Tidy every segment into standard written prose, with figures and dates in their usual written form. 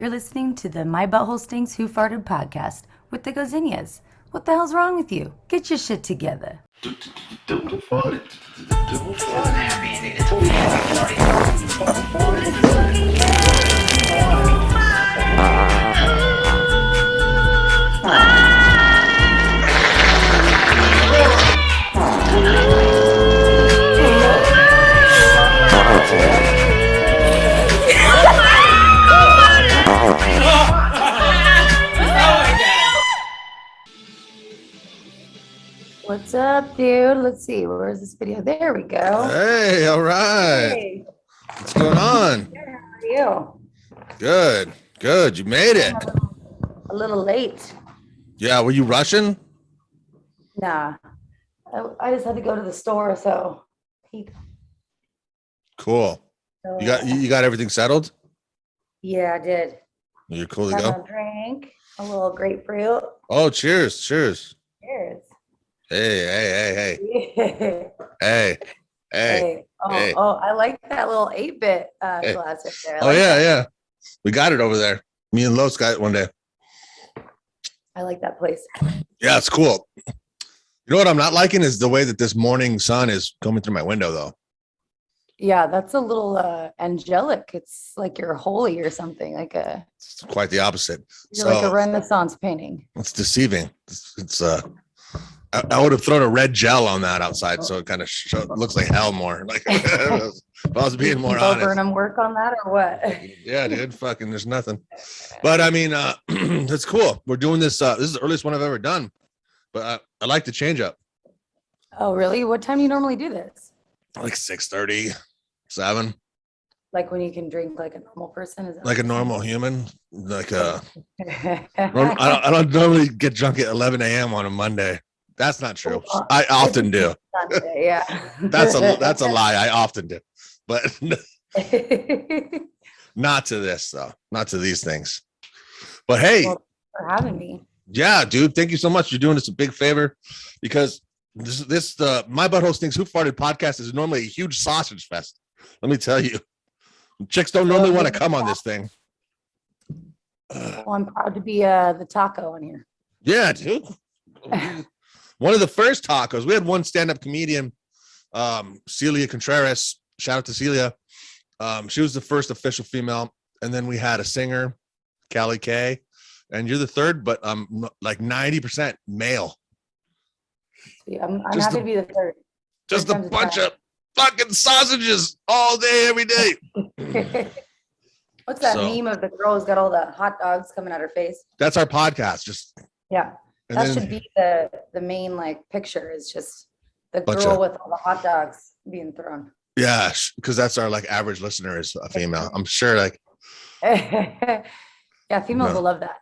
You're listening to the My Butthole Stinks Who Farted podcast with the Gozinias. What the hell's wrong with you? Get your shit together. What's up, dude? Let's see. Where's this video? There we go. Hey, all right. Hey, What's going on? good. How are you? Good. You made it. A little late. Yeah, were you rushing? Nah. I just had to go to the store, so Cool. You got everything settled? Yeah, I did. You're cool to Had go? a drink, a little grapefruit. Oh, cheers. Cheers. Hey. Hey. Hey. Oh, I like that little 8-bit Hey. glass right there. Oh, yeah. We got it over there. Me and Los got it one day. I like that place. Yeah, it's cool. You know what I'm not liking is the way that this morning sun is coming through my window, though. Yeah, that's a little angelic. It's like you're holy or something. It's quite the opposite. You're like a Renaissance painting. It's deceiving. It's I would have thrown a red gel on that outside, so it kind of looks like hell more. Like if I was being more honest. Burnham work on that or what? Yeah, dude. Fucking, there's nothing. But I mean, that's cool. We're doing this. This is the earliest one I've ever done, but I like to change up. Oh, really? What time do you normally do this? Like 6:30, 7. Like when you can drink like a normal person? Is that Like a normal human. Like I I don't normally get drunk at 11 a.m. on a Monday. That's not true. I often do. Sunday, yeah. That's a lie. I often do, but not to this though. Not to these things. But hey, Well, for having me. Yeah, dude. Thank you so much. You're doing us a big favor because the My Butthole Stinks Who Farted podcast is normally a huge sausage fest. Let me tell you, chicks don't normally want to come on this thing. Well, I'm proud to be the taco on here. Yeah, dude. One of the first tacos. We had one stand-up comedian, Celia Contreras. Shout out to Celia. She was the first official female, and then we had a singer, Callie K, and you're the third, but like 90% male. Yeah, I'm happy to be the third. Just a bunch of fucking sausages all day, every day. What's that meme of the girl who's got all the hot dogs coming out her face? That's our podcast. Yeah. That should be the main like picture is just the girl with all the hot dogs being thrown. Yeah, because that's our like average listener is a female. I'm sure like yeah, females will love that.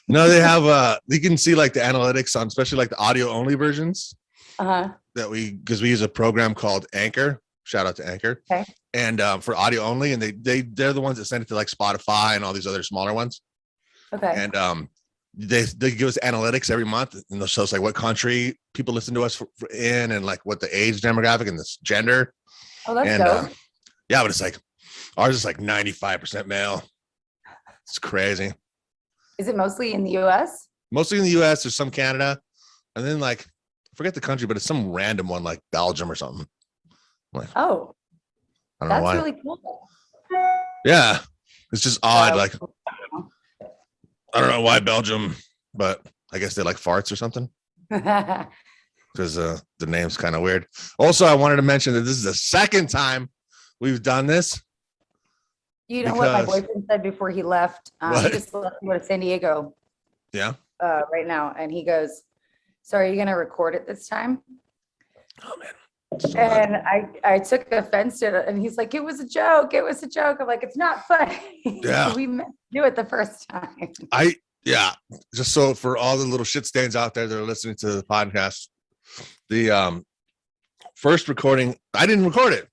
No, they have you can see like the analytics on especially like the audio only versions. Uh-huh. Because we use a program called Anchor. Shout out to Anchor. Okay. And for audio only, and they're the ones that send it to like Spotify and all these other smaller ones. Okay. And they give us analytics every month, and they'll show us like what country people listen to us in, and like what the age demographic and this gender. Oh, that's dope. Yeah, but it's like ours is like 95% male. It's crazy. Is it mostly in the U.S.? Mostly in the U.S. There's some Canada, and then like I forget the country, but it's some random one like Belgium or something. Like, oh, I don't know why. That's really cool. Yeah, it's just odd. Like I don't know why Belgium, but I guess they like farts or something. Because the name's kind of weird. Also, I wanted to mention that this is the second time we've done this. You know what my boyfriend said before he left? He just left to go to San Diego. Yeah. Right now, and he goes, "So are you gonna record it this time?" Oh man. And I took offense to it, and he's like, "It was a joke. It was a joke." I'm like, "It's not funny." Yeah. We meant to do it the first time. Just so for all the little shit stains out there that are listening to the podcast, the first recording, I didn't record it.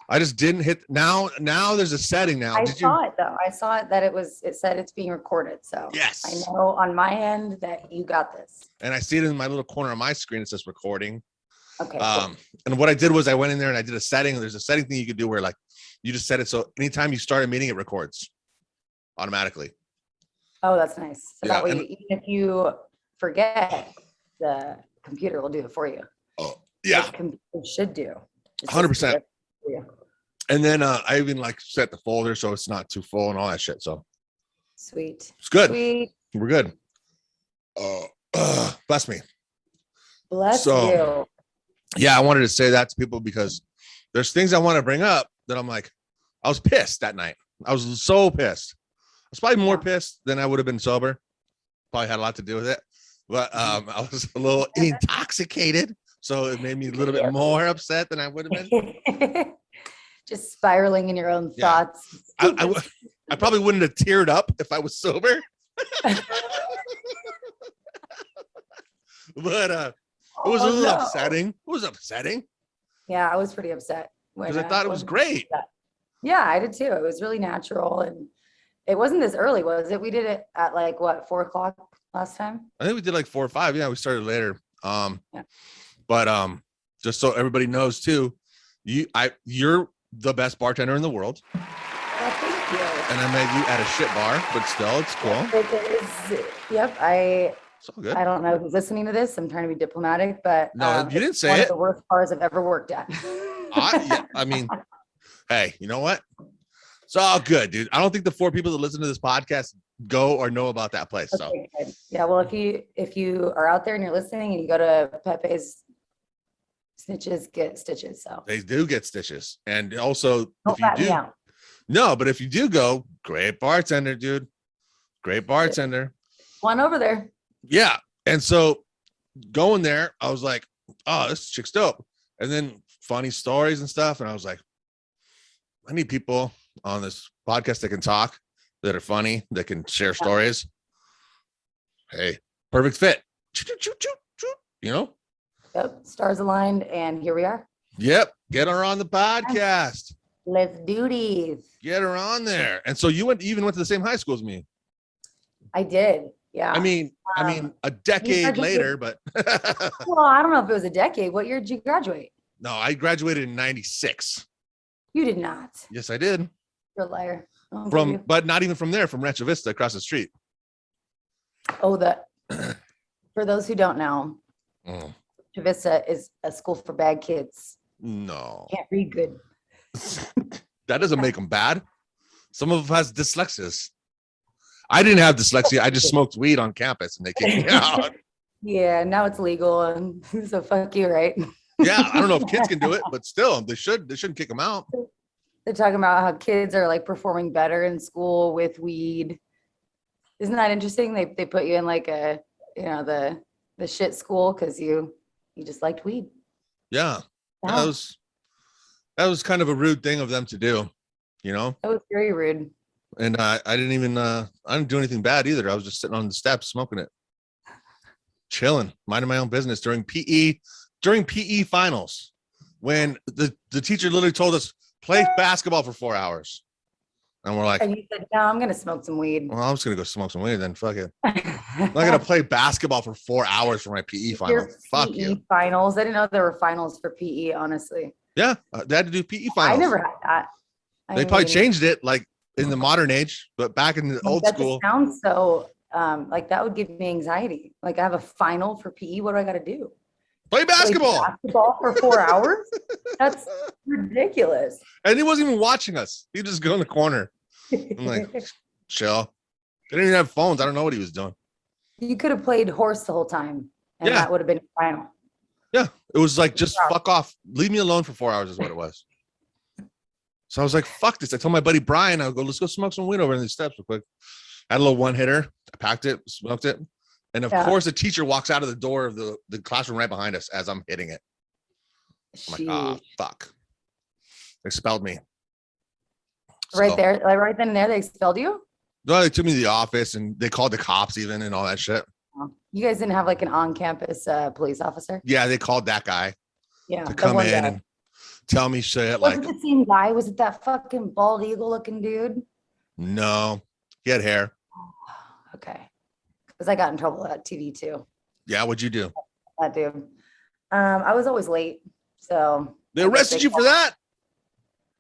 I just didn't hit. Now there's a setting now. I saw it though. I saw it that it said it's being recorded. So yes, I know on my end that you got this. And I see it in my little corner of my screen. It says recording. Okay. Cool. And what I did was I went in there and I did a setting. There's a setting thing you could do where like you just set it so anytime you start a meeting, it records. automatically. Oh, that's nice. So Yeah, that way, and- even if you forget, the computer will do it for you. Oh, yeah, Like computer should do. It 100%. does it for you. And then I even like set the folder so it's not too full and all that shit. So Sweet. it's good. Sweet. We're good. Bless me. Bless So, you. Yeah, I wanted to say that to people because there's things I want to bring up that I'm like, I was pissed that night. I was so pissed. I was probably more pissed than I would have been sober. Probably had a lot to do with it. But I was a little intoxicated. So it made me a little bit more upset than I would have been. Just spiraling in your own Yeah. thoughts. I probably wouldn't have teared up if I was sober. But it was a little upsetting. It was upsetting. Yeah, I was pretty upset. Because I thought it was great. Yeah, I did too. It was really natural. And it wasn't this early, was it? We did it at like what, 4:00 last time? I think we did like 4 or 5. Yeah, we started later. But just so everybody knows too, you're the best bartender in the world. Well, thank you. And I met you at a shit bar, but still, it's cool. It is, yep. It's all good. I don't know who's listening to this. I'm trying to be diplomatic, but No, you didn't say one it. of the worst bars I've ever worked at. I mean, hey, you know what? It's all good, dude. I don't think the 4 people that listen to this podcast go or know about that place. So Okay, good. Yeah, well, if you are out there and you're listening and you go to Pepe's, snitches get stitches. So they do get stitches. And also, don't if you rat me do, out. no, but if you do go, great bartender, dude. Great bartender. One over there. Yeah. And so going there, I was like, oh, this chick's dope. And then funny stories and stuff. And I was like, I need people on this podcast that can talk, that are funny, that can share stories. Hey, perfect fit. You know? Yep. Stars aligned, and here we are. Yep. Get her on the podcast. Let's do these. Get her on there. And so you even went to the same high school as me. I did. Yeah. I mean, a decade later, but well, I don't know if it was a decade. What year did you graduate? no, I graduated in 96. You did not. Yes, I did. You're a liar. But not even from there, from Rancho Vista across the street. Oh, for those who don't know, Rancho Vista is a school for bad kids. No. Can't read good. That doesn't make them bad. Some of them has dyslexias. I didn't have dyslexia. I just smoked weed on campus and they kicked me out. Yeah, now it's legal, and so fuck you, right? Yeah, I don't know if kids can do it, but still, they shouldn't kick them out. They're talking about how kids are like performing better in school with weed. Isn't that interesting? They put you in like a, the shit school because you just liked weed. Yeah. Wow. That was kind of a rude thing of them to do, That was very rude. And I didn't do anything bad either. I was just sitting on the steps smoking it, chilling, minding my own business during PE finals, when the teacher literally told us play basketball for 4 hours, and we're like, and you said, no, I'm gonna smoke some weed. Well, I'm just gonna go smoke some weed then. Fuck it. I'm not gonna play basketball for 4 hours for my PE final. Fuck you. Finals. I didn't know there were finals for PE. Honestly. Yeah, they had to do PE finals. I never had that. They probably changed it like in the modern age, but back in the old school. That sounds so like that would give me anxiety. Like I have a final for PE. What do I got to do? Play basketball. Play basketball for 4 hours? That's ridiculous. And he wasn't even watching us. He just go in the corner. I'm like, chill. They didn't even have phones. I don't know what he was doing. You could have played horse the whole time, and that would have been final. Yeah, it was like, just fuck off. Leave me alone for 4 hours is what it was. So I was like, fuck this. I told my buddy Brian, I'll go, let's go smoke some weed over in these steps real quick. Had a little one hitter. I packed it, smoked it. And of course, the teacher walks out of the door of the classroom right behind us as I'm hitting it. I'm like, fuck. They expelled me. Right there, like right then and there, they expelled you? No, they took me to the office and they called the cops even and all that shit. You guys didn't have like an on-campus police officer? Yeah, they called that guy to come in and tell me shit. Was it the same guy? Was it that fucking bald eagle looking dude? No, he had hair. Okay. Because I got in trouble at TV too. Yeah, what'd you do? That dude. I was always late. So they arrested you for that?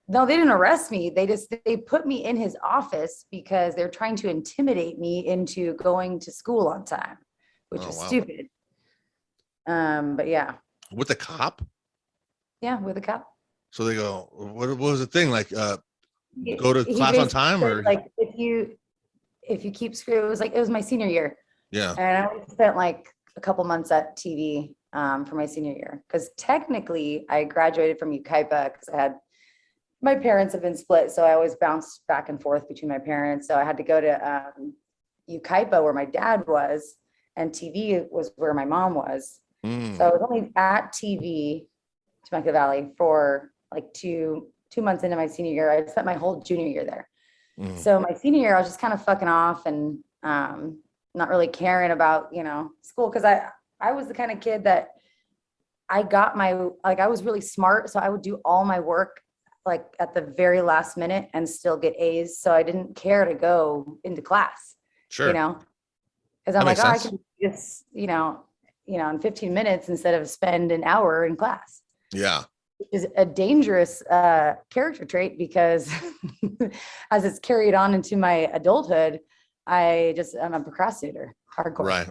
No, they didn't arrest me. They put me in his office because they're trying to intimidate me into going to school on time, which was wow. stupid. But yeah, With the cop? yeah, with a cop. So they go, what was the thing? Like, go to He class on basically time, said, or like, if you keep screwing, it was my senior year, yeah. and I only spent like a couple months at TV for my senior year, because technically I graduated from UKIPA because my parents have been split, so I always bounced back and forth between my parents. So I had to go to UKIPA where my dad was, and TV was where my mom was. Mm, So I was only at TV, Temecula Valley, for like two months into my senior year. I spent my whole junior year there. mm, So my senior year, I was just kind of fucking off and not really caring about, school, because I was the kind of kid that I was really smart, so I would do all my work like at the very last minute and still get A's. So I didn't care to go into class, sure. because That I'm like, makes oh, I sense. can just, in 15 minutes instead of spend an hour in class, Yeah. which is a dangerous character trait, because as it's carried on into my adulthood, I'm a procrastinator, hardcore. Right.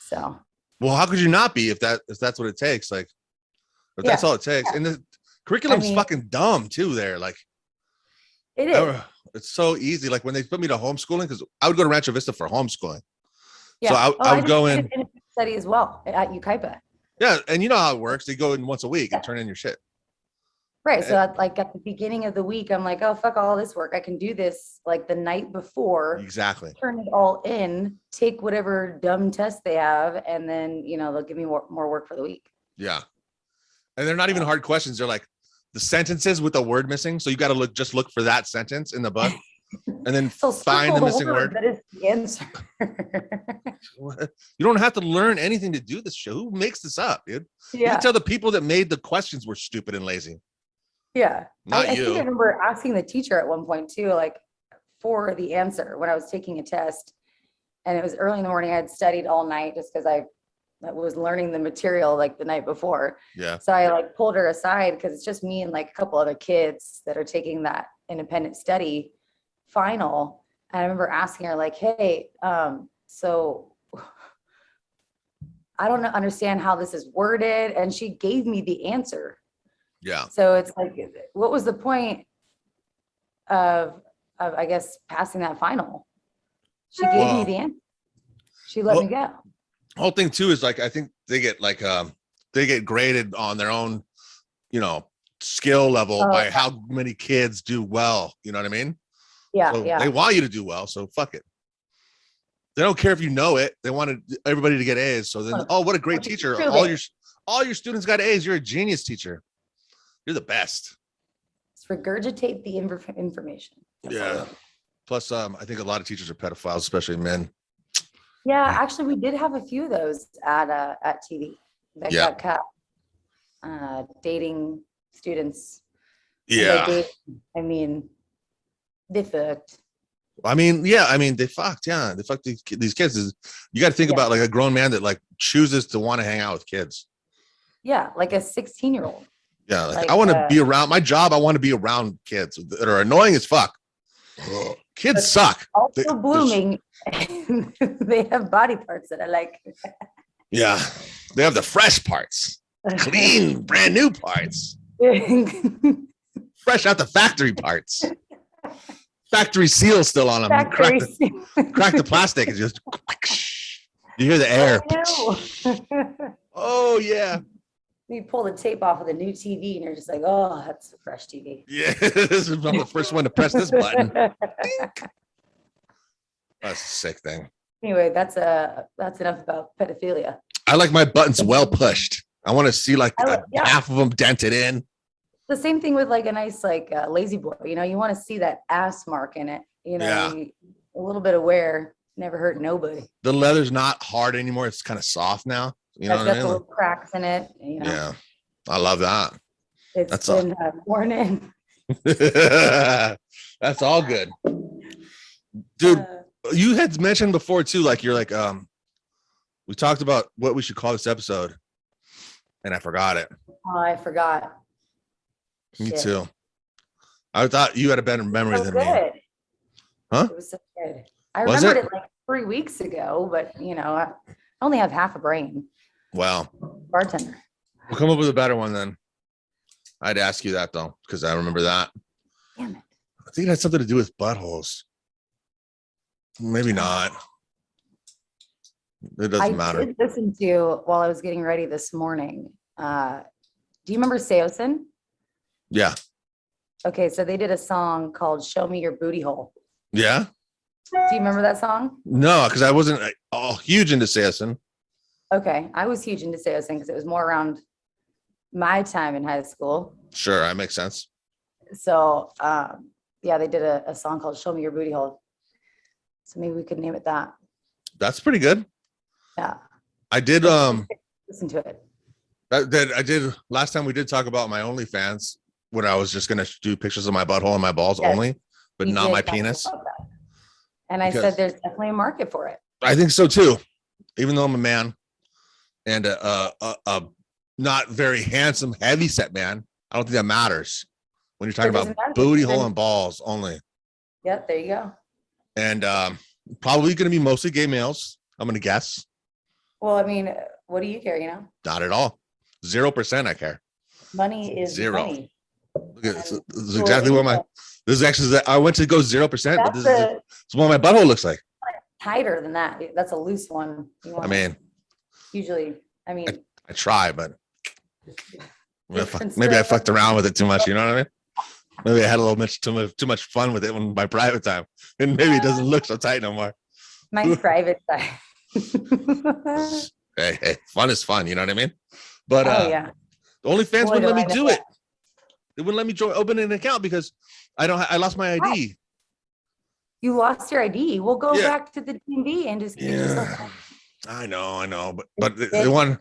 So, Well, how could you not be if that's what it takes? Like, if that's yeah, all it takes. yeah. And the curriculum's I mean, fucking dumb too there. Like, it is. it's so easy. Like when they put me to homeschooling, because I would go to Rancho Vista for homeschooling. So Yeah. Oh, I I would go did in. independent study as well at UKIPA. Yeah. And you know how it works. They go in once a week and turn in your shit. Right. So Eh, at the beginning of the week, I'm like, oh, fuck all this work. I can do this like the night before, exactly. turn it all in, take whatever dumb test they have, and then, they'll give me more work for the week. Yeah. And they're not even hard questions. They're like the sentences with a word missing. So you got to just look for that sentence in the book and then So find circle the the missing word word. that is the answer. You don't have to learn anything to do this shit. Who makes this up, dude? You can Yeah. tell the people that made the questions were stupid and lazy. Yeah. Not I think I you. remember asking the teacher at one point too, like for the answer when I was taking a test, and it was early in the morning. I had studied all night just because I was learning the material like the night before. Yeah. So I like pulled her aside because it's just me and like a couple other kids that are taking that independent study final. And I remember asking her like, hey, so I don't understand how this is worded. And she gave me the answer. Yeah. So it's like, what was the point of I guess, passing that final? She gave me the answer. She let me go. Whole thing too is like, I think they get like, they get graded on their own, skill level by how many kids do well. You know what I mean? Yeah. So Yeah. they want you to do well. So fuck it. They don't care if you know it. They wanted everybody to get A's. So then, oh, what a great teacher. All your students got A's. You're a genius teacher. You're the best. Just regurgitate the information. That's yeah. Plus, I think a lot of teachers are pedophiles, especially men. Yeah, actually, we did have a few of those at TV that got caught dating students. Yeah. I mean, they fucked. I mean, yeah. I mean, they fucked. Yeah, they fucked these kids. You got to think about like a grown man that like chooses to want to hang out with kids. Yeah, like a 16-year-old. Yeah, like I want to be around my job. I want to be around kids that are annoying as fuck. Kids suck. Also blooming. They have body parts that I like. Yeah, they have the fresh parts, clean, brand new parts, fresh out the factory parts. Factory seal still on them. Crack the plastic and just you hear the air. Oh yeah. You pull the tape off of the new TV and you're just like, oh, that's a fresh TV. Yeah, this is I'm the first one to press this button. That's a sick thing. Anyway, that's enough about pedophilia. I like my buttons well pushed. I want to see like half of them dented in. The same thing with like a nice like lazy boy. You want to see that ass mark in it. A little bit of wear never hurt nobody. The leather's not hard anymore. It's kind of soft now. You know what I mean? Little cracks in it. Yeah, I love that. That's been worn in. That's all good, dude. You had mentioned before too, like you're like we talked about what we should call this episode, and I forgot it. Oh, I forgot. Me too. I thought you had a better memory So than me. good. Huh? It was so good. I Was remembered it? it like 3 weeks ago, but I only have half a brain. Well, Bartender. we'll come up with a better one then. I'd ask you that though, because I remember that. Damn it. I think it had something to do with buttholes. Maybe not. It doesn't matter. Did listen to while I was getting ready this morning. Do you remember Seosin? Yeah. Okay, so they did a song called "Show Me Your Booty Hole." Yeah. Do you remember that song? No, because I wasn't huge into Sayasin. Okay, I was huge into Seosin because it was more around my time in high school. Sure, that makes sense. So yeah, they did a song called "Show Me Your Booty Hole." So maybe we could name it that. That's pretty good. Yeah. I did Listen to it. that I did last time we did talk about my OnlyFans when I was just gonna do pictures of my butthole and my balls Yes, only, but you not did my talk penis. about that. And I Because- said there's definitely a market for it. I think so too. Even though I'm a man and a not very handsome, heavy set man, I don't think that matters when you're talking It doesn't about matter. booty hole and balls only. Yep, there you go. And probably going to be mostly gay males. I'm going to guess. Well, I mean, what do you care, Not at all. 0% I care. Money is Zero. money. Look at this. And This is exactly what this is actually, I went to go 0%, but That's this is what my butthole looks like. tighter than that. That's a loose one. I mean, usually, I mean, I try, but different maybe I stuff. fucked around with it too much. You know what I mean? Maybe I had a little much too much fun with it in my private time, and maybe it doesn't look so tight no more. My private side. Hey, fun is fun. You know what I mean? But Oh yeah. the OnlyFans Boy, wouldn't let do me I know do that. it. They wouldn't let me open an account because I lost my ID. You lost your ID. We'll go Yeah. back to the DMV and just get yourself. Yeah, I know, but It's they want.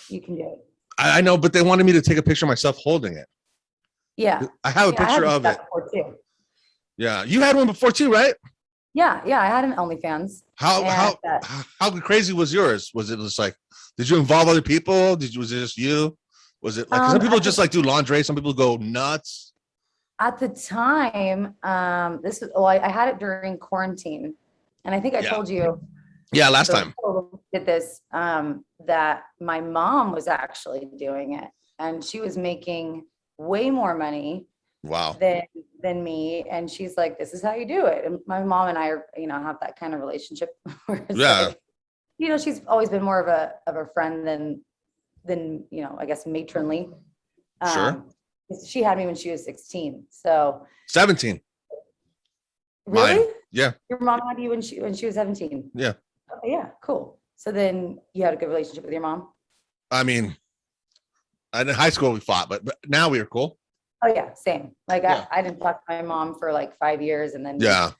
You can do it. I know, but they wanted me to take a picture of myself holding it. Yeah. I have a Yeah, I picture had of that it. before, too. Yeah, you had one before too, right? Yeah, I had an OnlyFans. How And, how crazy was yours? Was it just like, did you involve other people? Was it just you? Was it like 'cause some people at just the- like do lingerie? Some people go nuts. At the time, I had it during quarantine, and I think I Yeah. told you Yeah, last time. before we did this, that my mom was actually doing it, and she was making way more money Wow. than me. And she's like, "This is how you do it." And my mom and I are, have that kind of relationship where it's Yeah. like, she's always been more of a friend than I guess matronly. Sure. She had me when she was 16. So 17. really? Mine. Yeah. Your mom had you when she was 17. Yeah. Okay, yeah, cool. So then you had a good relationship with your mom? I mean, in high school we fought, but now we are cool. Oh yeah, same. Like Yeah. I didn't talk to my mom for like 5 years, and then we Yeah.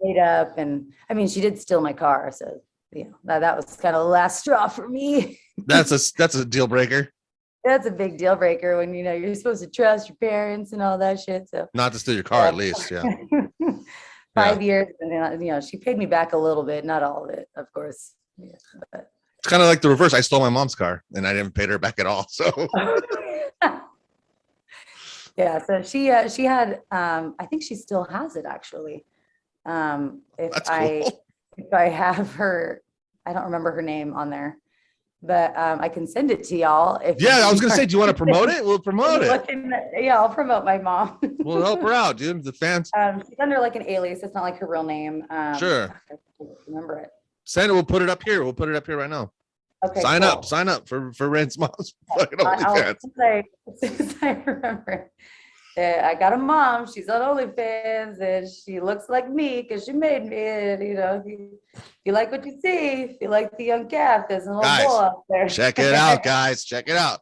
made up. And I mean, she did steal my car, so that was kind of the last straw for me. That's a deal breaker. That's a big deal breaker when you're supposed to trust your parents and all that shit. So Not to steal your car, at least. Yeah. 5 years, and then she paid me back a little bit, not all of it, of course. Yeah, but It's kind of like the reverse. I stole my mom's car and I didn't pay her back at all. So yeah, so she had I think she still has it actually. If that's cool. if I have her, I don't remember her name on there, but I can send it to y'all. If Yeah, I was gonna say, do you want to promote it? We'll promote it. Yeah, I'll promote my mom. We'll help her out, dude. The fans. She's under like an alias. It's not like her real name. Sure. I don't remember it. Send it. We'll put it up here. We'll put it up here right now. Okay. Sign cool. up. Sign up for Rent's mom's fucking I'll OnlyFans. say, as soon as I remember. I got a mom. She's on OnlyFans, and she looks like me because she made me. And if you like what you see, if you like the young calf, there's a little Guys, bull up there. Check it out, guys. Check it out.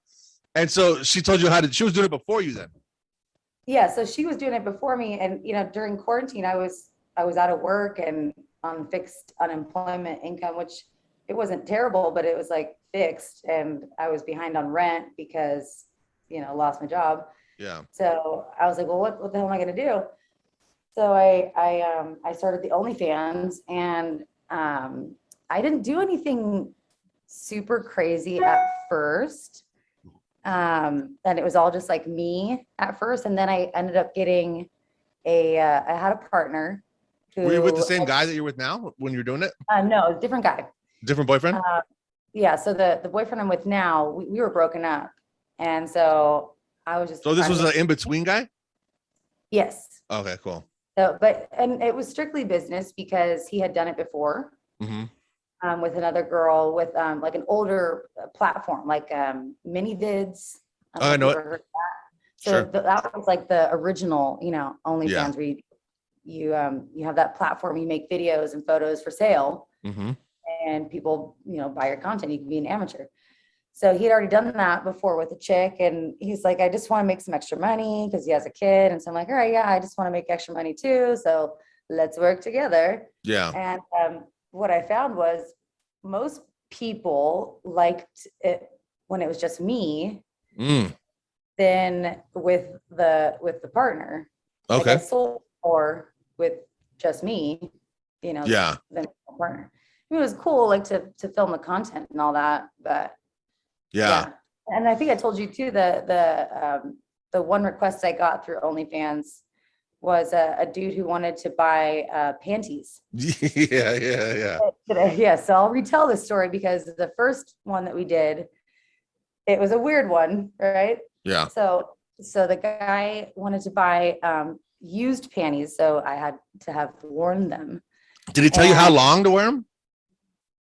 And so she told you she was doing it before you then. Yeah, so she was doing it before me, and during quarantine, I was out of work and on fixed unemployment income, which it wasn't terrible, but it was like fixed, and I was behind on rent because lost my job. Yeah. So I was like, well, what the hell am I going to do? So I started the OnlyFans, and I didn't do anything super crazy at first. And it was all just like me at first. And then I ended up getting I had a partner who. Were you with the same guy that you're with now when you're doing it? No, a different guy. Different boyfriend? Yeah. So the boyfriend I'm with now, we were broken up. And so I was just. So this was an in-between guy? Yes. Okay, cool. So, and it was strictly business because he had done it before. With another girl with like an older platform, like mini vids. Oh, I know it. So Sure. that was like the original, OnlyFans Yeah. where you have that platform, you make videos and photos for sale, and people, buy your content. You can be an amateur. So he'd already done that before with a chick, and he's like, I just want to make some extra money because he has a kid. And so I'm like, all right, yeah, I just want to make extra money too. So let's work together. Yeah. And what I found was most people liked it when it was just me than with the partner. Okay. Like I sold more with just me, Yeah. than the partner. It was cool, like to film the content and all that, but Yeah. And I think I told you too, the one request I got through OnlyFans was a dude who wanted to buy panties. Yeah. Yeah, so I'll retell this story because the first one that we did, it was a weird one, right? Yeah. So the guy wanted to buy used panties, so I had to have worn them. Did he tell you how long to wear them?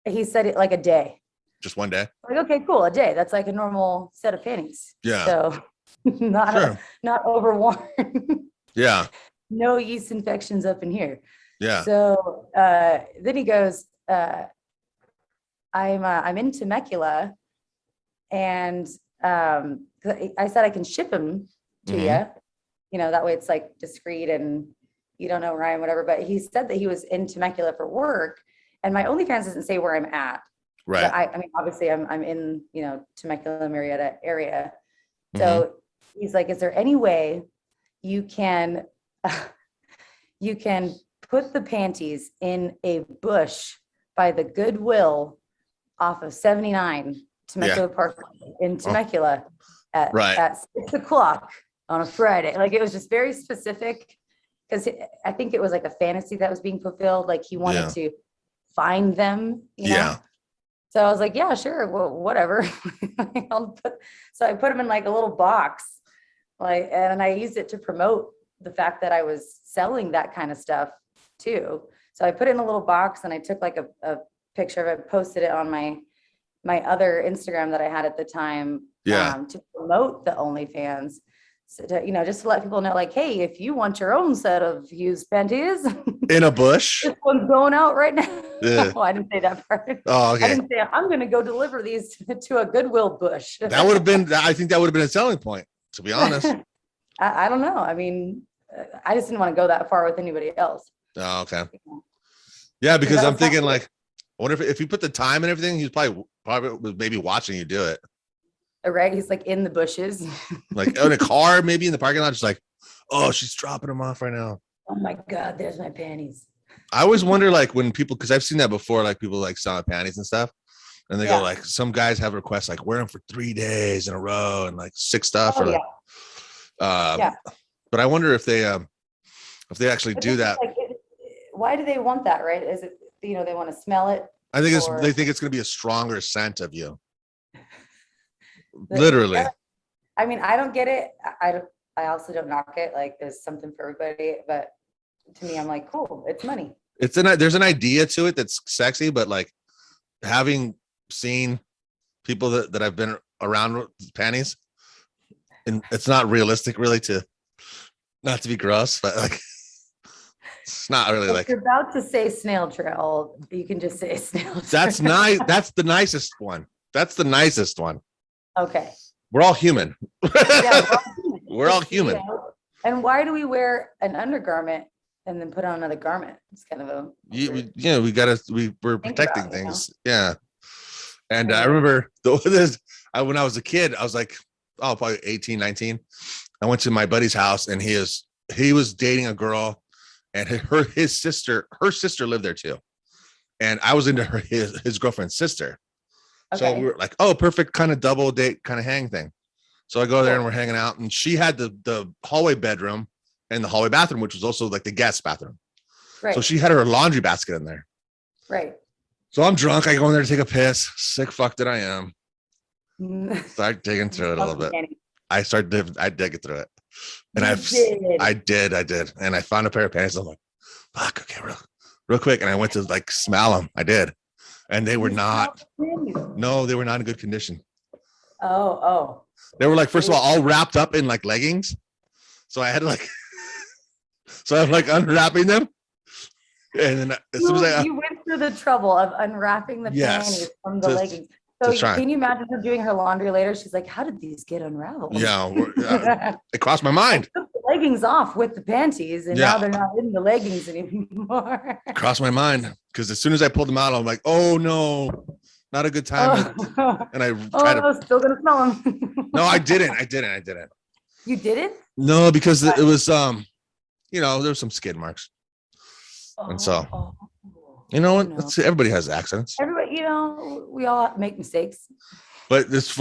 He said it like a day. Just one day? Like, okay, cool, a day. That's like a normal set of panties. Yeah. So not overworn. Yeah. No yeast infections up in here. Yeah. So then he goes, I'm in Temecula, and I said I can ship them to you. That way it's like discreet and you don't know where I am, whatever. But he said that he was in Temecula for work, and my OnlyFans doesn't say where I'm at. Right. But I mean, obviously I'm in, Temecula, Murrieta area. So he's like, is there any way you can put the panties in a bush by the Goodwill off of 79 Temecula Park in Temecula at 6:00 on a Friday? Like, it was just very specific because I think it was like a fantasy that was being fulfilled. Like he wanted to find them, Yeah. So I was like, yeah, sure. Well, whatever. So I put them in like a little box, and I used it to promote the fact that I was selling that kind of stuff too. So I put it in a little box and I took like a picture of it, posted it on my other Instagram that I had at the time, to promote the OnlyFans. So just to let people know, like, hey, if you want your own set of used panties in a bush, this one's going out right now. Well, I didn't say that part. Oh, okay. I didn't say I'm going to go deliver these to a Goodwill bush. That would have been, I think that would have been a selling point, to be honest. I don't know. I mean, I just didn't want to go that far with anybody else. Oh, okay. Yeah, because I'm thinking like, I wonder if you put the time and everything, he's probably was maybe watching you do it. Right. He's like in the bushes. Like in a car, maybe in the parking lot, just like, oh, she's dropping them off right now. Oh my God, there's my panties. I always wonder, like, when people, because I've seen that before, like people like selling panties and stuff. And they go like, some guys have requests like wear them for 3 days in a row and like sick stuff. But I wonder if they actually do that. Like, why do they want that? Right? Is it, they want to smell it? I think they think it's going to be a stronger scent of you. Literally. I mean, I don't get it. I also don't knock it. Like, there's something for everybody, but to me, I'm like, cool, it's money. There's an idea to it that's sexy, but like having seen people that I've been around with panties, and it's not realistic really not to be gross, but like it's not really like. If you're about to say snail trail, you can just say snail trail. That's nice. That's the nicest one. That's the nicest one. Okay. We're all human. Yeah, we're all human. And why do we wear an undergarment and then put on another garment? It's kind of a we're protecting things. Yeah. And I remember when I was a kid, I was like, probably 18, 19. I went to my buddy's house and he was dating a girl, and her sister lived there too. And I was into his girlfriend's sister. Okay. So we were like, oh, perfect kind of double date kind of hang thing. So I go there and we're hanging out, and she had the hallway bedroom and the hallway bathroom, which was also like the guest bathroom. Right. So she had her laundry basket in there. Right. So I'm drunk. I go in there to take a piss. Sick fuck that I am. Mm. Start digging through it a little bit. Panty. I dig through it. And You I did. And I found a pair of pants. I'm like, fuck, okay, real quick. And I went to like smell them. I did. And they were not, no, they were not in good condition. Oh. They were like, first of all wrapped up in like leggings. So I had to like, so I'm like unwrapping them. And then as soon as you went through the trouble of unwrapping the panties from the leggings. So can you imagine her doing her laundry later? She's like, how did these get unraveled? Yeah, it crossed my mind. I took the leggings off with the panties, and now they're not in the leggings anymore. Crossed my mind because as soon as I pulled them out, I'm like, oh no, not a good time. And I tried to. Still gonna smell them. No, I didn't. You didn't? No, because it was there's some skid marks, and so you know what? Let's see, everybody has accidents. Everybody, we all make mistakes. But it's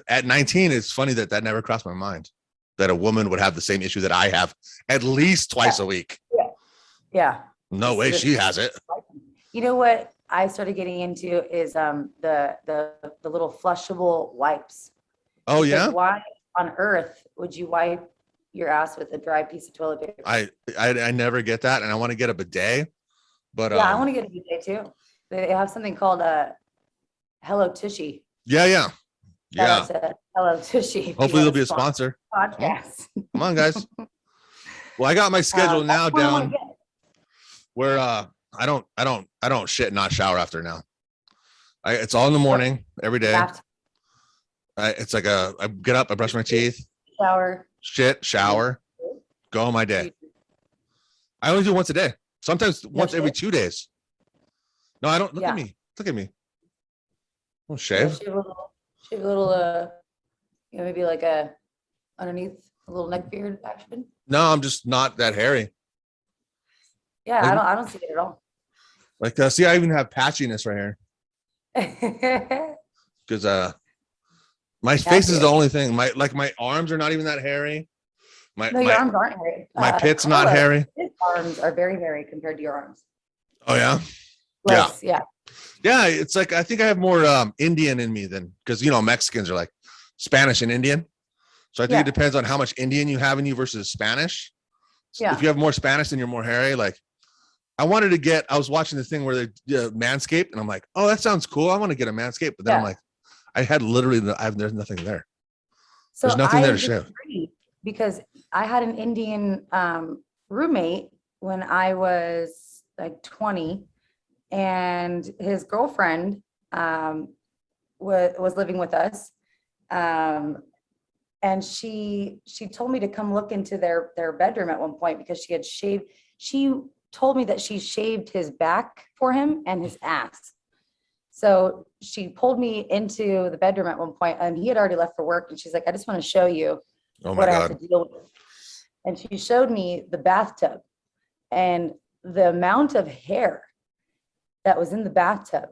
at 19. It's funny that never crossed my mind that a woman would have the same issue that I have at least twice a week. Yeah. No way she has it. You know what I started getting into is the little flushable wipes. Oh yeah. Why on earth would you wipe your ass with a dry piece of toilet paper? I never get that, and I want to get a bidet. But I want to get a bidet too. They have something called a Hello Tushy. Yeah. Hello Tushy. Hopefully there'll be a sponsor. Podcast. Come on, guys. Well, I got my schedule now down where I don't shit, not shower after now. It's all in the morning every day. It's like I get up, I brush my teeth, shower, go on my day. I only do once a day. Sometimes once every 2 days. No, I don't. Look at me. Don't shave. Shave a little, maybe like underneath a little neck beard action. No, I'm just not that hairy. Yeah, like, I don't see it at all. Like, see, I even have patchiness right here. Because my face is the only thing. My arms are not even that hairy. Your arms aren't hairy. My pit's not hairy. His arms are very hairy compared to your arms. Oh yeah. Legs, yeah. It's like I think I have more Indian in me than because Mexicans are like Spanish and Indian. So I think it depends on how much Indian you have in you versus Spanish. So if you have more Spanish, then you're more hairy. Like I was watching the thing where they Manscaped, and I'm like, oh, that sounds cool. I want to get a Manscaped, but then I'm like, there's nothing there. So there's nothing there to shave. Because I had an Indian roommate when I was like 20, and his girlfriend was living with us, and she told me to come look into their bedroom at one point because she had shaved. She told me that she shaved his back for him and his ass. So she pulled me into the bedroom at one point, and he had already left for work, and she's like, I just want to show you what I have to deal with. And she showed me the bathtub and the amount of hair that was in the bathtub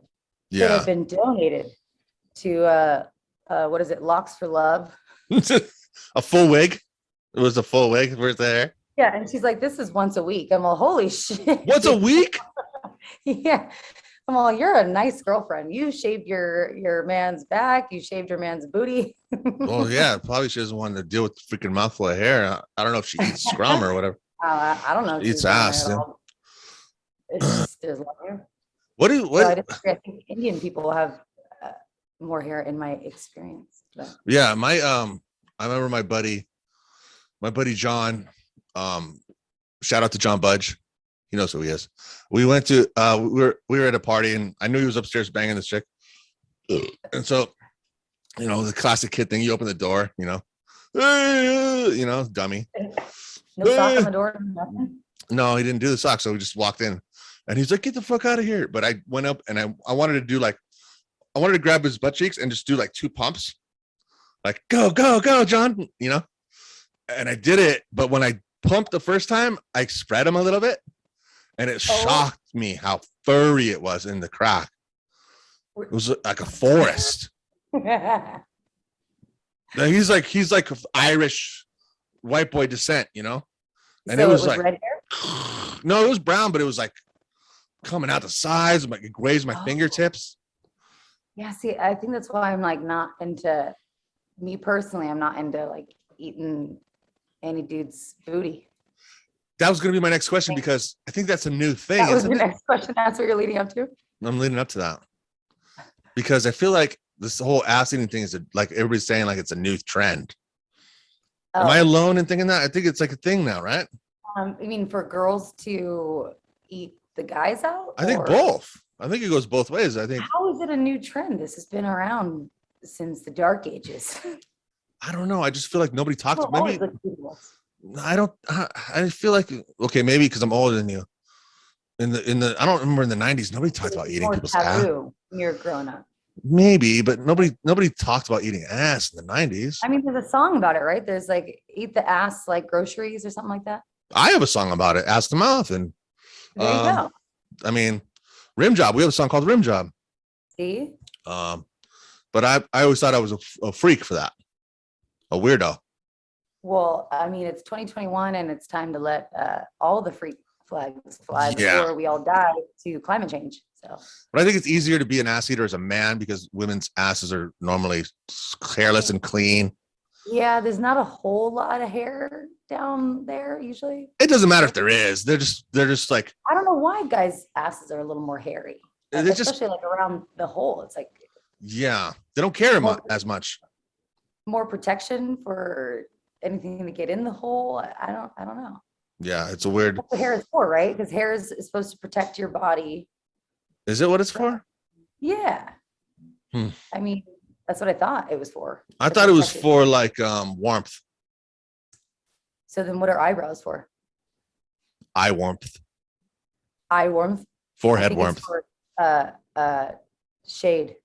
that had been donated to what is it, Locks for Love. A full wig. It was a full wig right there. Yeah, and she's like, this is once a week. I'm all, holy shit. Once a week? Yeah. I'm all, you're a nice girlfriend. You shaved your man's back. You shaved your man's booty. Well, yeah, probably she doesn't want to deal with the freaking mouthful of hair. I don't know if she eats scrum or whatever. I don't know. She eats ass. Yeah. It's just, there's a lot of hair. What? I think Indian people have more hair in my experience. But. Yeah, I remember my buddy John. Shout out to John Budge. He knows who he is. We went to we were at a party, and I knew he was upstairs banging this chick. And so, the classic kid thing, you open the door, dummy. No sock on the door, nothing? No, he didn't do the sock, so we just walked in, and he's like, get the fuck out of here. But I went up, and I wanted to do I wanted to grab his butt cheeks and just do like 2 pumps. Like, go, go, go, John, And I did it, but when I pumped the first time, I spread him a little bit. And it shocked me how furry it was in the crack. It was like a forest. He's like Irish white boy descent, And it So it was was like, red hair? no, it was brown, but it was like coming out the sides, like it grazed my Oh, fingertips. yeah. See, I think that's why I'm like not into, me personally, I'm not into like eating any dude's booty. That was going to be my next question because I think that's a new thing, That was isn't your it? next question. That's what you're leading up to? I'm leading up to that because I feel like this whole ass eating thing is like everybody's saying like it's a new trend. Am I Oh, alone in thinking that? I think it's like a thing now, right? I mean, for girls to eat the guys out, I think or both. I think it goes both ways. I think how is it a new trend? This has been around since the dark ages. I don't know. I just feel like nobody talks. People always Maybe look beautiful. I don't. I feel like okay, maybe because I'm older than you. In the I don't remember in the 90s. Nobody talked about It's eating more people's ass. taboo when you're growing up. Maybe, but nobody talked about eating ass in the 90s. I mean, there's a song about it, right? There's like eat the ass like groceries or something like that. I have a song about it, ass to mouth, and There you go. I mean, rim job. We have a song called Rim Job. See? Um, but I always thought I was a freak for that, a weirdo. Well, I mean, it's 2021 and it's time to let all the freak flags fly Yeah. before we all die to climate change. So But I think it's easier to be an ass eater as a man because women's asses are normally hairless and clean. yeah, there's not a whole lot of hair down there usually. It doesn't matter if there is. They're just like I don't know why guys' asses are a little more hairy, they're just especially like around the hole. It's like yeah. They don't care as much. more protection for anything to get in the hole. I don't know. Yeah, it's a weird. That's what hair is for, right? Because hair is supposed to protect your body. Is it what it's for? Yeah. Hmm. I mean, that's what I thought it was for. I to thought it was protect for like warmth, So then what are eyebrows for? eye warmth, Eye warmth? I forehead think it's warmth. for shade.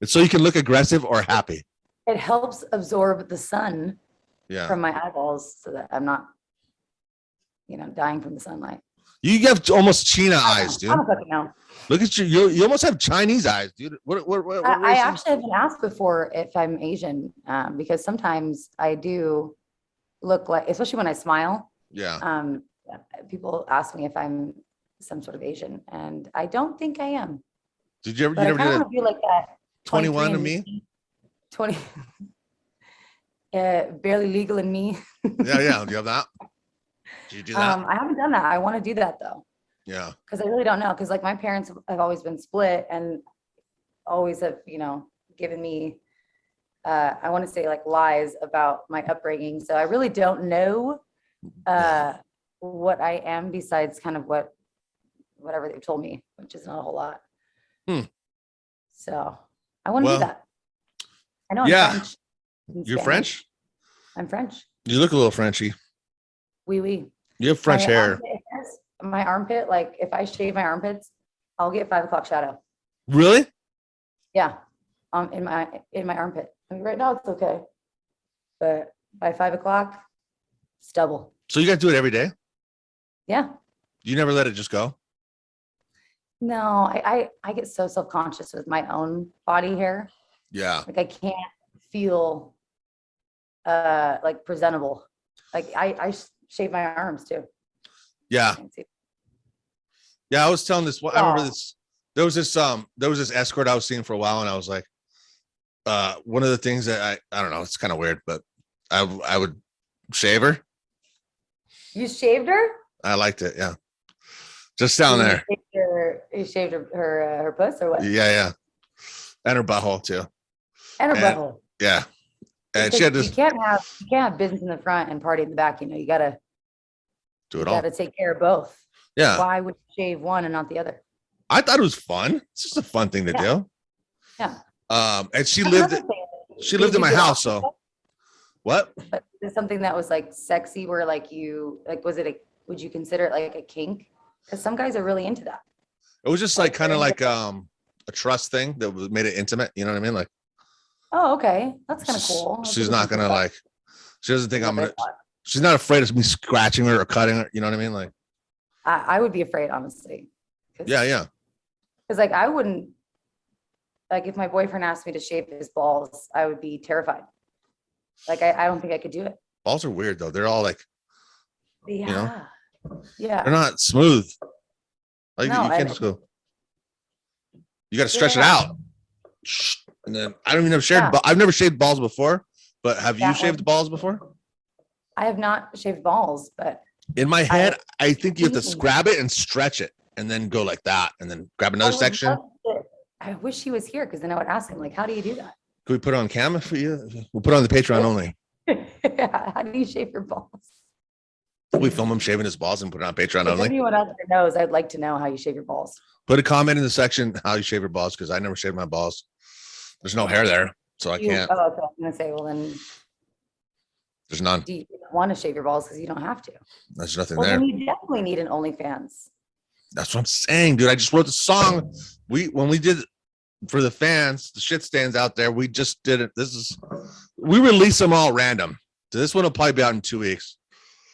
It's so you can look aggressive or happy. It helps absorb the sun Yeah. from my eyeballs so that I'm not, dying from the sunlight. You have almost China eyes, dude. I don't fucking know. Look at you. You almost have Chinese eyes, dude. What I race? actually have been asked before if I'm Asian, because sometimes I do look like, especially when I smile, Yeah. people ask me if I'm some sort of Asian, and I don't think I am. Did you ever? But You I never kind of did want to do like that 21 to 23 me? 20, barely legal in me. Yeah. Do you have that? Did you do that? I haven't done that. I want to do that though, Yeah. because I really don't know. Because like my parents have always been split and always have, given me, I want to say like lies about my upbringing. So I really don't know what I am besides kind of whatever they've told me, which is not a whole lot. So I want to do Well, that. I know I'm yeah. French. and You're Spanish. French? I'm French. You look a little Frenchy. Oui, oui. You have French My hair. my armpit, like if I shave my armpits, I'll get 5 o'clock shadow. Really? Yeah. In my armpit. I mean, right now it's okay. But by 5 o'clock, stubble. So you got to do it every day? Yeah. You never let it just go? No, I get so self-conscious with my own body hair. Yeah. Like I can't feel like presentable. Like I shave my arms too. Yeah. Yeah. I was telling this. I remember this. There was this escort I was seeing for a while, and I was like, one of the things that I don't know, it's kind of weird, but I would shave her. You shaved her? I liked it. Yeah. Just down there. You shaved her puss or what? Yeah. And her butthole too. And her butthole. Yeah. And Because she had this. you can't have business in the front and party in the back. You gotta Do it all. gotta take care of both. Yeah. Why would you shave one and not the other? I thought it was fun. It's just a fun thing to do. Yeah. And she That's lived. another thing. She lived in my house. So what? But is something that was like sexy where like would you consider it like a kink? Because some guys are really into that. It was just like kind of like a trust thing that made it intimate. You know what I mean? Like, Oh, okay. That's kind of cool. she's not gonna like. She doesn't think I'm gonna. She's not afraid of me scratching her or cutting her. You know what I mean? Like, I would be afraid, honestly. yeah. Because like I wouldn't, like if my boyfriend asked me to shave his balls, I would be terrified. Like I don't think I could do it. Balls are weird though. They're all like, Yeah. they're Yeah. not smooth. Like No, you can't and just go. You got to stretch it yeah. out. And then I don't even have Yeah. I've never shaved balls before, but have you That shaved one. balls before? I have not shaved balls, but In my head, I think you have to Mm. grab it and stretch it and then go like that and then grab another I would section. love to- I wish he was here because then I would ask him, like, how do you do that? Can we put it on camera for you? We'll put it on the Patreon only. How do you shave your balls? We film him shaving his balls and put it on Patreon If only. anyone out there knows, I'd like to know how you shave your balls. Put a comment in the section how you shave your balls because I never shaved my balls. There's no hair there, so I can't. Oh, okay. I'm gonna say, well, then There's none. do you want to shave your balls because you don't have to? There's nothing Well, there. then you definitely need an OnlyFans. That's what I'm saying, dude. I just wrote the song. When we did for the fans, the shit stands out there. We just did it. We release them all random. So this one will probably be out in 2 weeks.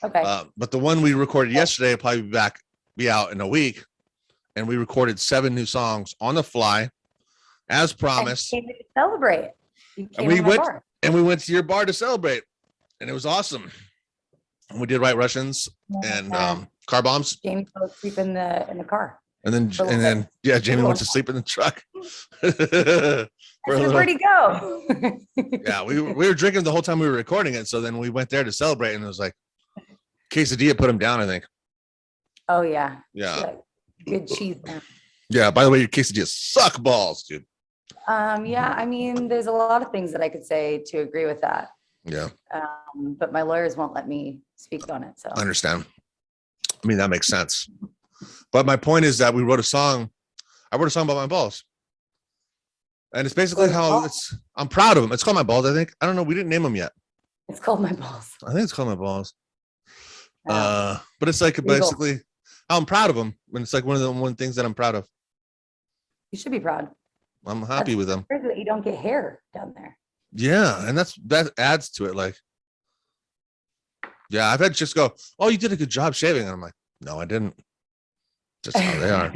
Okay. But the one we recorded yesterday will probably be out in a week. And we recorded 7 new songs on the fly, as promised. And you came to celebrate. You And came to my bar. we went to your bar to celebrate, and it was awesome. And we did White Russians and car bombs. Jamie fell asleep in the car. And then yeah, Jamie went to sleep in the truck. Where'd he go? Yeah, we were drinking the whole time we were recording it. So then we went there to celebrate, and it was like quesadilla put him down, I think. Oh yeah. Yeah. Good cheese. Man. Yeah. By the way, your quesadillas suck balls, dude. Yeah, I mean, there's a lot of things that I could say to agree with that. Yeah. But my lawyers won't let me speak on it. So I understand. I mean, that makes sense. But my point is that we wrote a song. I wrote a song about my balls. And it's basically how I'm proud of them. It's called My Balls, I think. I don't know. We didn't name them yet. It's called My Balls. I think it's called My Balls. Yeah. But it's like basically how I'm proud of them. And it's like one of the things that I'm proud of. You should be proud. I'm happy with them. Crazy that you don't get hair down there. Yeah. And that adds to it. Like, yeah, I've had just go, oh, you did a good job shaving. And I'm like, no, I didn't. Just how they are.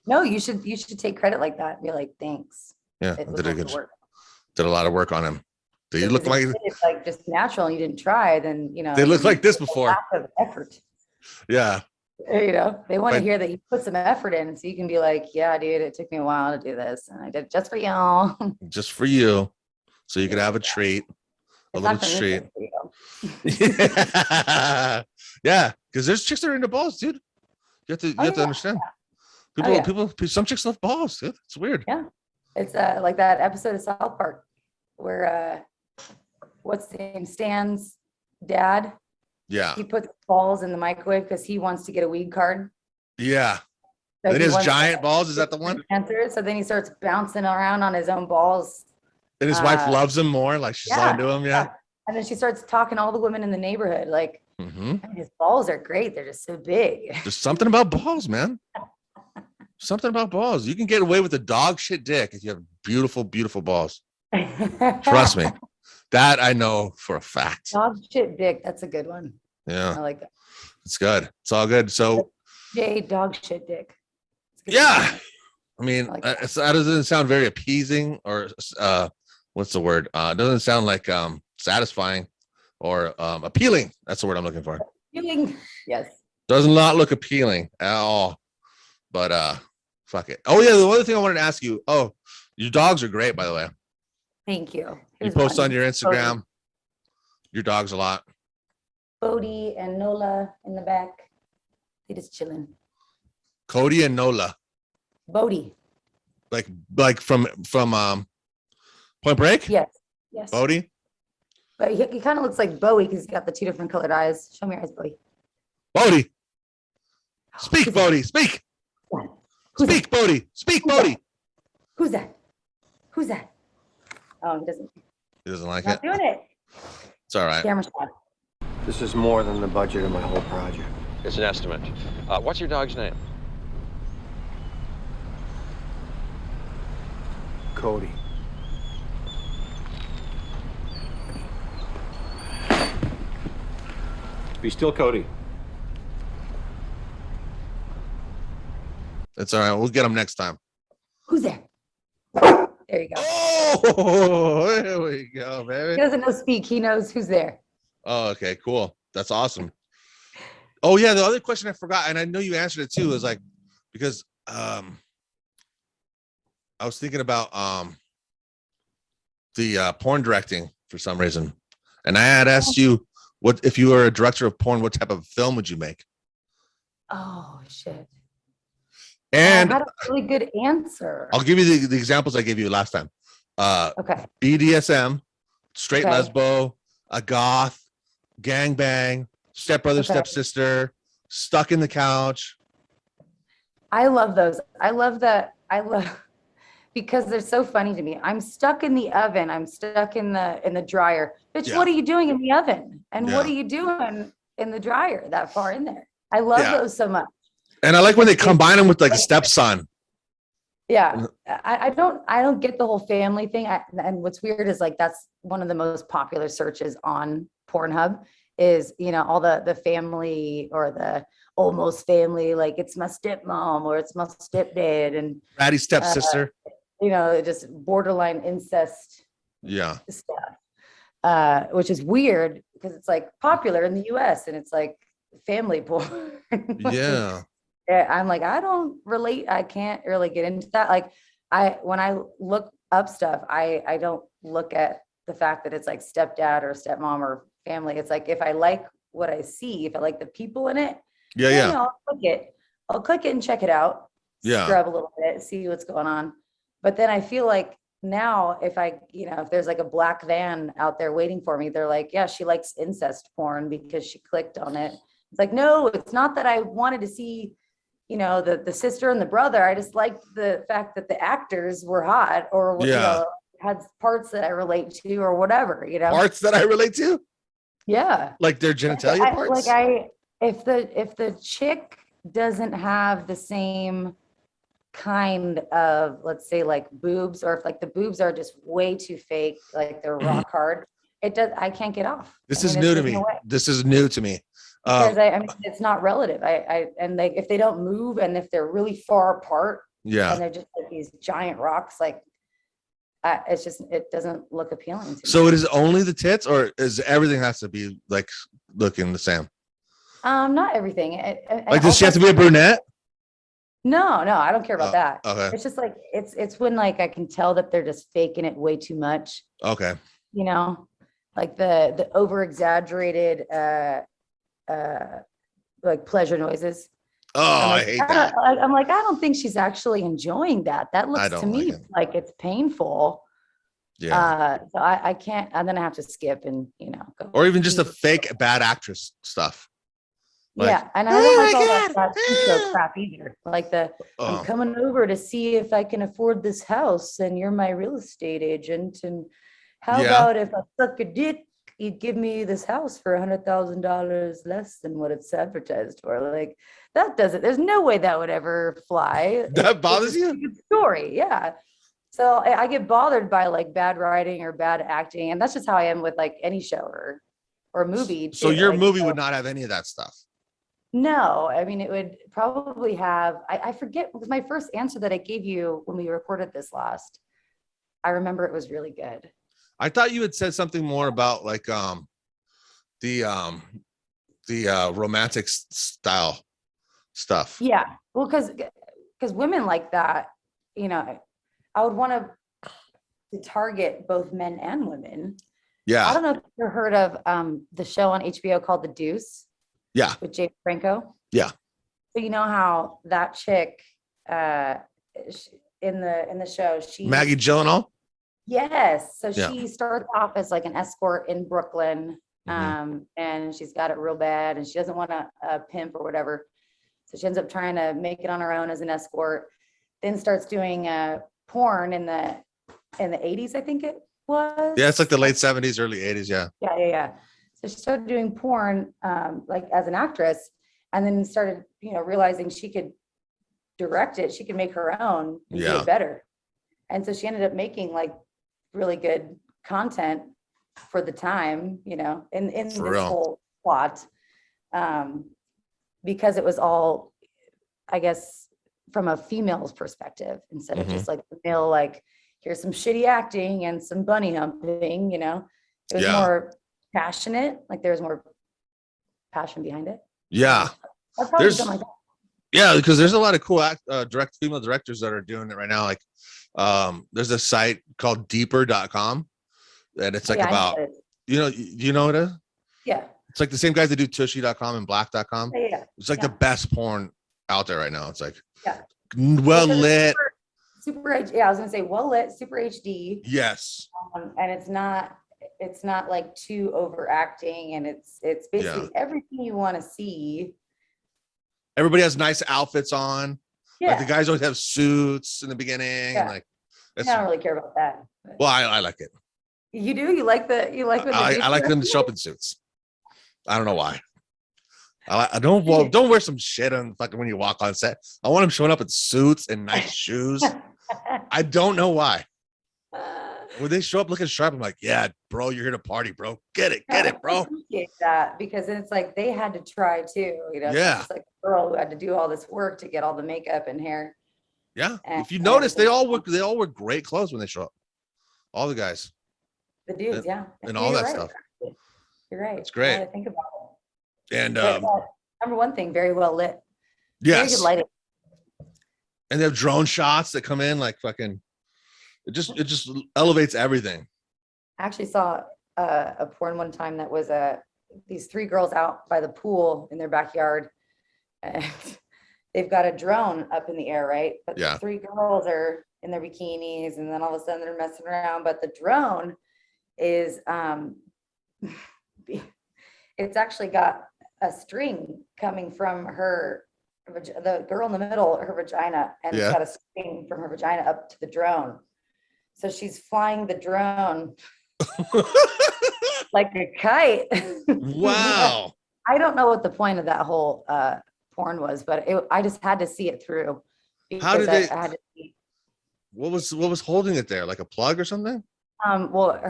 No, you should take credit like that. Be like, thanks. Yeah, I did a lot of work on him. Do you look like it's like just natural and you didn't try, then they look like this before. Lack of effort. Yeah. They want to hear that you put some effort in, so you can be like, yeah, dude, it took me a while to do this, and I did it just for y'all. Just for you, so you could have a treat, a little treat. Yeah, because there's chicks that are into balls, dude. You have to understand. People, some chicks love balls, dude. It's weird. Yeah, it's like that episode of South Park where what's the name? Stan's dad. Yeah. He puts balls in the microwave because he wants to get a weed card. Yeah. So it is giant balls. Is that the one? Cancer. So then he starts bouncing around on his own balls. And his wife loves him more. Like she's all into him. Yeah. And then she starts talking to all the women in the neighborhood. Like, I mean, his balls are great. They're just so big. There's something about balls, man. Something about balls. You can get away with a dog shit dick if you have beautiful, beautiful balls. Trust me. That I know for a fact. Dog shit dick. That's a good one. Yeah. I like that. It's good. It's all good. So dog shit dick. Yeah. I mean, like that doesn't sound very appeasing or what's the word? It doesn't sound like satisfying or appealing. That's the word I'm looking for. Appealing. Yes. Does not look appealing at all. But fuck it. Oh yeah, the other thing I wanted to ask you. Oh, your dogs are great, by the way. Thank you. You post on your Instagram your dogs a lot. Bodhi and Nola in the back. They just chilling. Cody and Nola. Bodhi. Like from Point Break? Yes. Yes. Bodhi? But he kind of looks like Bowie because he's got the 2 different colored eyes. Show me your eyes, Bowie. Bodhi. Speak, Bodhi. Speak. Speak, Bodhi. Speak, Bodhi. Who's that? Who's that? Oh, he doesn't. He doesn't like Not it. doing it. It's all right. Camera shot. This is more than the budget of my whole project. It's an estimate. What's your dog's name? Cody. Be still, Cody. It's all right. We'll get him next time. Who's there? There you go. Oh, there we go, baby. He doesn't know speak. He knows who's there. Oh, okay, cool. That's awesome. Oh yeah, the other question I forgot, and I know you answered it too, is like because I was thinking about the porn directing for some reason, and I had asked you what if you were a director of porn, what type of film would you make? Oh shit. And I had a really good answer. I'll give you the examples I gave you last time. Okay. BDSM, straight Okay. lesbo, a goth, gangbang, stepbrother, Okay. stepsister, stuck in the couch. I love those. I love that. I love because they're so funny to me. I'm stuck in the oven. I'm stuck in the dryer. Bitch, Yeah. what are you doing in the oven? And what Yeah. are you doing in the dryer that far in there? I love Yeah. those so much. And I like when they Because combine them with like a stepson. yeah, I don't get the whole family thing. And what's weird is like that's one of the most popular searches on Pornhub is, all the family or the almost family, like it's my stepmom or it's my stepdad and Ratty stepsister. just borderline incest Yeah. stuff, which is weird because it's like popular in the US and it's like family porn. Yeah. I'm like, I don't relate. I can't really get into that. Like when I look up stuff, I don't look at the fact that it's like stepdad or stepmom or family. It's like, if I like what I see, if I like the people in it, Yeah. then, Yeah. I'll click it and check it out, Yeah. scrub a little bit, see what's going on. But then I feel like now if there's like a black van out there waiting for me, they're like, yeah, she likes incest porn because she clicked on it. It's like, no, it's not that I wanted to see, the sister and the brother. I just liked the fact that the actors were hot or, Yeah. had parts that I relate to or whatever, Parts that I relate to, Yeah. like their genitalia parts. If the chick doesn't have the same kind of, let's say, like boobs, or if like the boobs are just way too fake, like they're rock hard, I can't get off. This I is mean, new to there's me. no way. This is new to me. Because I mean, it's not relative. And like if they don't move and if they're really far apart and Yeah. they're just like these giant rocks, like it doesn't look appealing to me. So it is only the tits, or is everything has to be like looking the same? Not everything. Like, does she have to be a brunette? No, I don't care about that. Okay. It's just like it's when like I can tell that they're just faking it way too much. Okay. Like the over exaggerated like pleasure noises. Oh, I hate that. I'm like, I don't think she's actually enjoying that. That looks to don't me like it. like it's painful. Yeah. So I can't, and then I have to skip and go. Or even just a fake bad actress stuff. Like, Yeah, and I don't like "Oh all my that God, show crap either. Like I'm Oh, coming over to see if I can afford this house, and you're my real estate agent. And how Yeah. about if I suck a dick, you'd give me this house for $100,000 less than what it's advertised for? Like that doesn't. There's no way that would ever fly. That bothers It's a you? stupid story, yeah. So I get bothered by like bad writing or bad acting, and that's just how I am with like any show or movie. So too. your Like, movie would not have any of that stuff. no, I mean, it would probably have, I forget, because my first answer that I gave you when we recorded this last, I remember it was really good. I thought you had said something more about like the romantic style stuff. Yeah, well, because women like that, I would want to target both men and women. I Yeah. don't know if you've ever heard of the show on HBO called The Deuce. Yeah. With James Franco. Yeah. So you know how that chick in the show, Maggie Gyllenhaal. yes. So Yeah. she starts off as like an escort in Brooklyn, Mhm. and she's got it real bad, and she doesn't want a pimp or whatever. So she ends up trying to make it on her own as an escort. Then starts doing porn in the 80s, I think it was. Yeah, it's like the late 70s, early 80s. Yeah. Yeah. So she started doing porn, like as an actress, and then started, realizing she could direct it. She could make her own and do Yeah. it better. And so she ended up making like really good content for the time, in this For real. whole plot, because it was all, I guess, from a female's perspective instead of just like the male, like here's some shitty acting and some bunny humping, it was Yeah. more passionate, like there was more passion behind it. Yeah. I'd probably do There's- something like that. Yeah, because there's a lot of cool female directors that are doing it right now. Like, there's a site called deeper.com, and it's like Yeah, I know about, what it is. you know what it is? Yeah. It's like the same guys that do tushy.com and black.com. Yeah. It's like Yeah. the best porn out there right now. It's like Yeah. well Because it's lit. super yeah, I was gonna say well lit, super HD, Yes. and it's not like too overacting, and it's basically everything you want to see. Everybody has nice outfits on. Yeah, Like the guys always have suits in the beginning. Yeah. And like, I don't really care about that. But well, I like it. you do? You like when they do I like stuff? them to show up in suits. I don't know why. I don't wear some shit on fucking when you walk on set. I want them showing up in suits and nice shoes. I don't know why. When they show up looking sharp, I'm like, yeah, bro, you're here to party, bro. Get it, I bro. appreciate that, because it's like they had to try too. It's Yeah. just like a girl who had to do all this work to get all the makeup and hair. Yeah. And If you notice, they everything. all wear great clothes when they show up. All the guys. The dudes, yeah. and Yeah, all you're that right. stuff. You're right. It's great. Now that I think about it. And But, number one thing, very well lit. Very yes. good lighting. And they have drone shots that come in like fucking, it just elevates everything. I actually saw a porn one time that was these three girls out by the pool in their backyard, and they've got a drone up in the air, right? But Yeah. the three girls are in their bikinis, and then all of a sudden they're messing around. But the drone is it's actually got a string coming from the girl in the middle, her vagina, and Yeah. it's got a string from her vagina up to the drone. So she's flying the drone like a kite. Wow. I don't know what the point of that whole porn was, but I just had to see it through. How did because they- I had to see. What was holding it there? Like a plug or something? Well,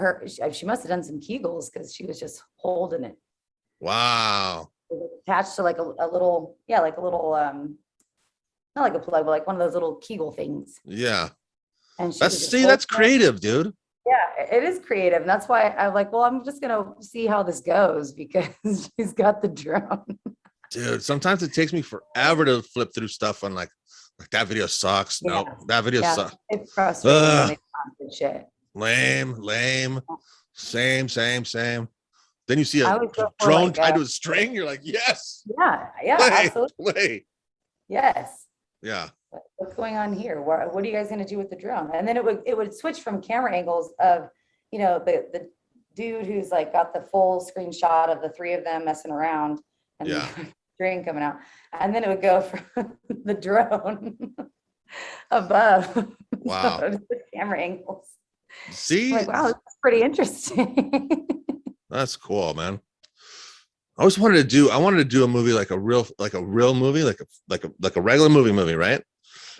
she must have done some Kegels, because she was just holding it. Wow. It was attached to like a little, not like a plug, but like one of those little Kegel things. Yeah. And she was just That's holding it. creative, dude. Yeah, it is creative. And that's why I'm like, well, I'm just gonna see how this goes, because she's got the drone. Dude, sometimes it takes me forever to flip through stuff on like that video sucks. No, Yeah. that video Yeah, sucks. it's frustrating when Ugh. they find good shit. Lame. Same. Then you see I a always go for, drone like, tied to a string. You're like, yes, Yeah, play, absolutely. play. Yes. Yeah. What's going on here? What are you guys gonna do with the drone? And then it would switch from camera angles of, the dude who's like got the full screenshot of the three of them messing around and Yeah. the string coming out. And then it would go from the drone above. Wow. So the camera angles. See, Like, wow, that's pretty interesting. that's cool, man. I wanted to do a movie like a real movie, like a regular movie, right?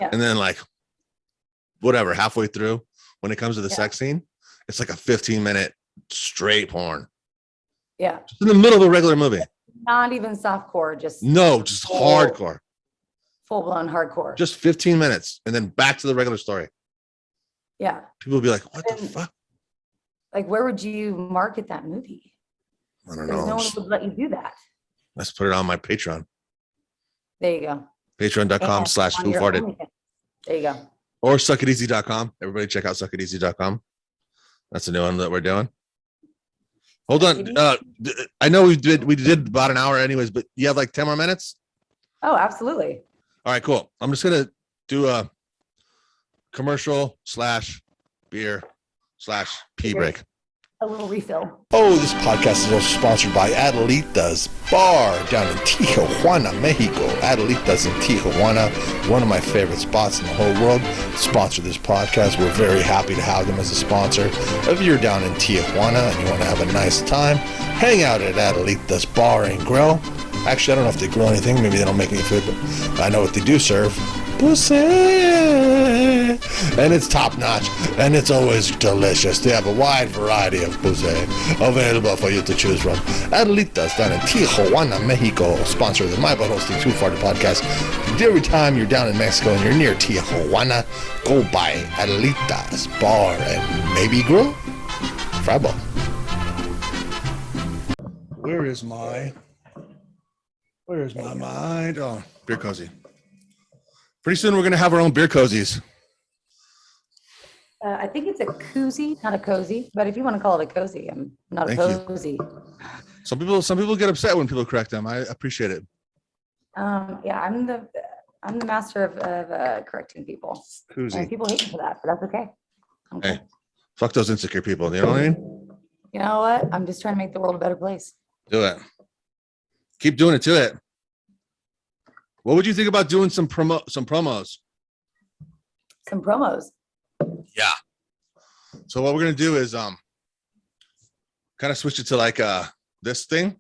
Yeah. And then like whatever, halfway through, when it comes to the Yeah. sex scene, it's like a 15-minute straight porn. Yeah. Just in the middle of a regular movie. Not even softcore, just No, just hardcore. full blown hardcore. Just 15 minutes and then back to the regular story. Yeah. People will be like, what the And- fuck? Like, where would you market that movie? I don't Because know. no one Just- would let you do that. let's put it on my Patreon. There you go. Patreon.com/ And /who on your farted. OnlyFans. There you go. Or suckiteasy.com. Everybody check out suckiteasy.com. That's a new one that we're doing. Hold on. I know we did about an hour anyways, but you have like 10 more minutes? Oh, absolutely. All right, cool. I'm just gonna do a commercial / beer / pee break. A little refill. Oh, this podcast is also sponsored by Adelita's Bar down in Tijuana, Mexico. Adelita's in Tijuana, one of my favorite spots in the whole world. Sponsor this podcast. We're very happy to have them as a sponsor. If you're down in Tijuana and you want to have a nice time, hang out at Adelita's Bar and Grill. Actually, I don't know if they grill anything. Maybe they don't make any food, but I know what they do serve. Pussy. And it's top notch and it's always delicious. They have a wide variety of pussy available for you to choose from. Adelitas down in Tijuana, Mexico, sponsor of the My Butthole Stinks Who Farted podcast. Every time you're down in Mexico and you're near Tijuana, go by Adelitas Bar and maybe grill fry ball. Where is my mind? Oh, beer cozy. Pretty soon we're gonna have our own beer cozies. I think it's a koozie, not a cozy, but if you want to call it a cozy, I'm not Thank you. opposed. Some people get upset when people correct them. I appreciate it. Yeah, I'm the master of correcting people. And Koozie. people hate me for that, but that's okay. I'm Hey, cool. fuck those insecure people. You know what I mean? You know what? I'm just trying to make the world a better place. Do it. Keep doing it to it. What would you think about doing some promos? Some promos. Yeah. So what we're gonna do is kind of switch it to like this thing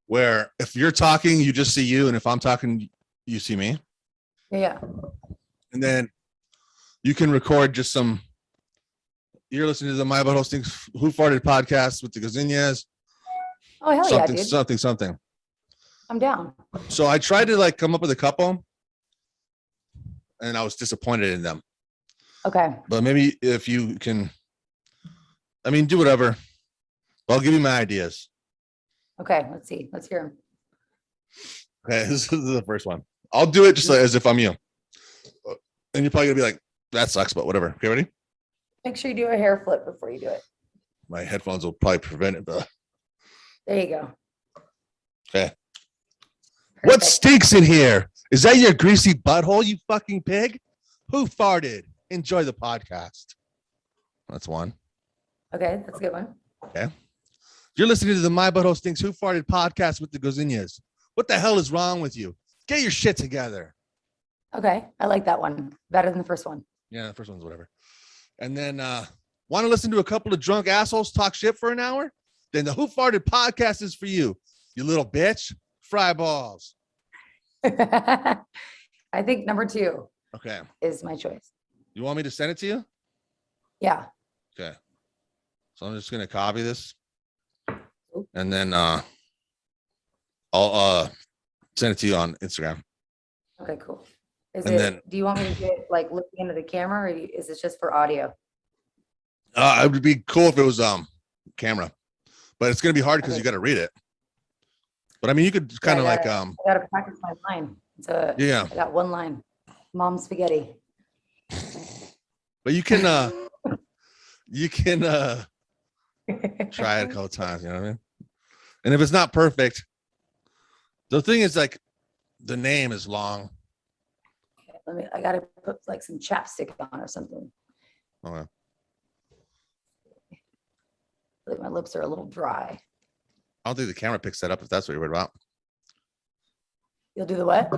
where if you're talking, you just see you, and if I'm talking, you see me. Yeah. And then you can record just some. You're listening to the My Butthole Stinks Who Farted podcast with the Gazinhas. Oh, hell yeah, dude. Something. I'm down. So I tried to like come up with a couple, and I was disappointed in them. Okay. But maybe if you can, I mean, do whatever. I'll give you my ideas. Okay. Let's see. Let's hear him. Okay, this is the first one. I'll do it just like, as if I'm you. And you're probably gonna be like, that sucks, but whatever. Okay, ready? Make sure you do a hair flip before you do it. My headphones will probably prevent it, but There you go. okay. What Perfect. stinks in here? Is that your greasy butthole, you fucking pig? Who farted? Enjoy the podcast. That's one. Okay, that's a good one. Okay. You're listening to the My Butthole Stinks Who Farted podcast with the Gazinhas. What the hell is wrong with you? Get your shit together. Okay, I like that one better than the first one. Yeah, the first one's whatever. And then want to listen to a couple of drunk assholes talk shit for an hour? Then the Who Farted podcast is for you, you little bitch. Fry balls. I think number 2 Okay. is my choice. You want me to send it to you? Yeah. Okay. So I'm just gonna copy this. And then I'll send it to you on Instagram. Okay, cool. Is And it, then- do you want me to do it like looking into the camera, or is it just for audio? It would be cool if it was camera, but it's gonna be hard because Okay. you got to read it. But I mean, you could kind of like I gotta practice my line. So yeah. I got one line. Mom spaghetti. But you can try it a couple times. You know what I mean? And if it's not perfect, the thing is like the name is long. I gotta put like some chapstick on or something. Okay. Like my lips are a little dry. I don't think the camera picks that up if that's what you're worried about. You'll do the what?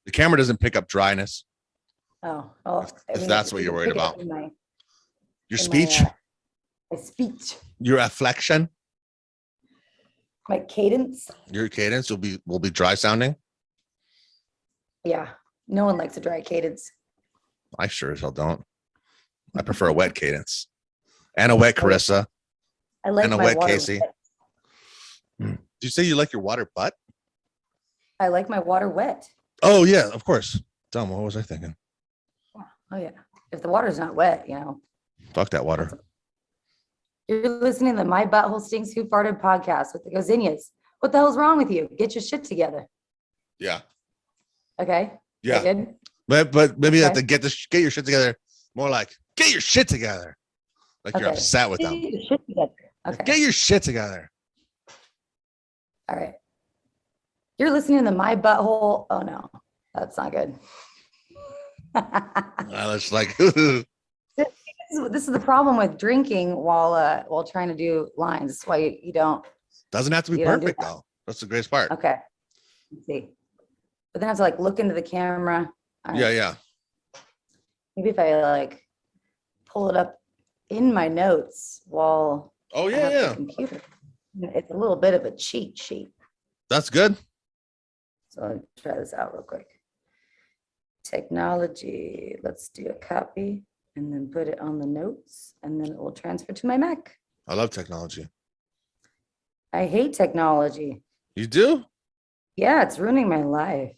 The camera doesn't pick up dryness. Oh, well. If that's what you you're can worried pick it up about. in Your my, speech, my speech, your afflection, my cadence. your cadence will be dry sounding. Yeah. No one likes a dry cadence. I sure as hell don't. I prefer a wet cadence and a wet Carissa I like and a my wet water Casey. wet. Did you say you like your water butt? I like my water wet. Oh yeah, of course. Dumb. What was I thinking? Oh yeah. If the water's not wet, Fuck that water. You're listening to My Butthole Stinks Who Farted podcast with the Gazinhas. What the hell's wrong with you? Get your shit together. Yeah. Okay. Yeah. Good. But maybe you have Okay. to get your shit together. More like get your shit together. Like you're Okay. upset with Get them. your shit together. Okay. Get your shit together. All right. You're listening to My Butthole. Oh no, that's not good. It's like This is the problem with drinking while trying to do lines. That's why you don't. doesn't have to be You don't do perfect that. though. That's the greatest part. Okay. Let's see. But then I have to like look into the camera. All right. Yeah. Maybe if I like pull it up in my notes while Oh I yeah, have yeah. the computer. It's a little bit of a cheat sheet. That's good. So let me try this out real quick. Technology. Let's do a copy and then put it on the notes, and then it will transfer to my Mac. I love technology. I hate technology. You do? Yeah, it's ruining my life.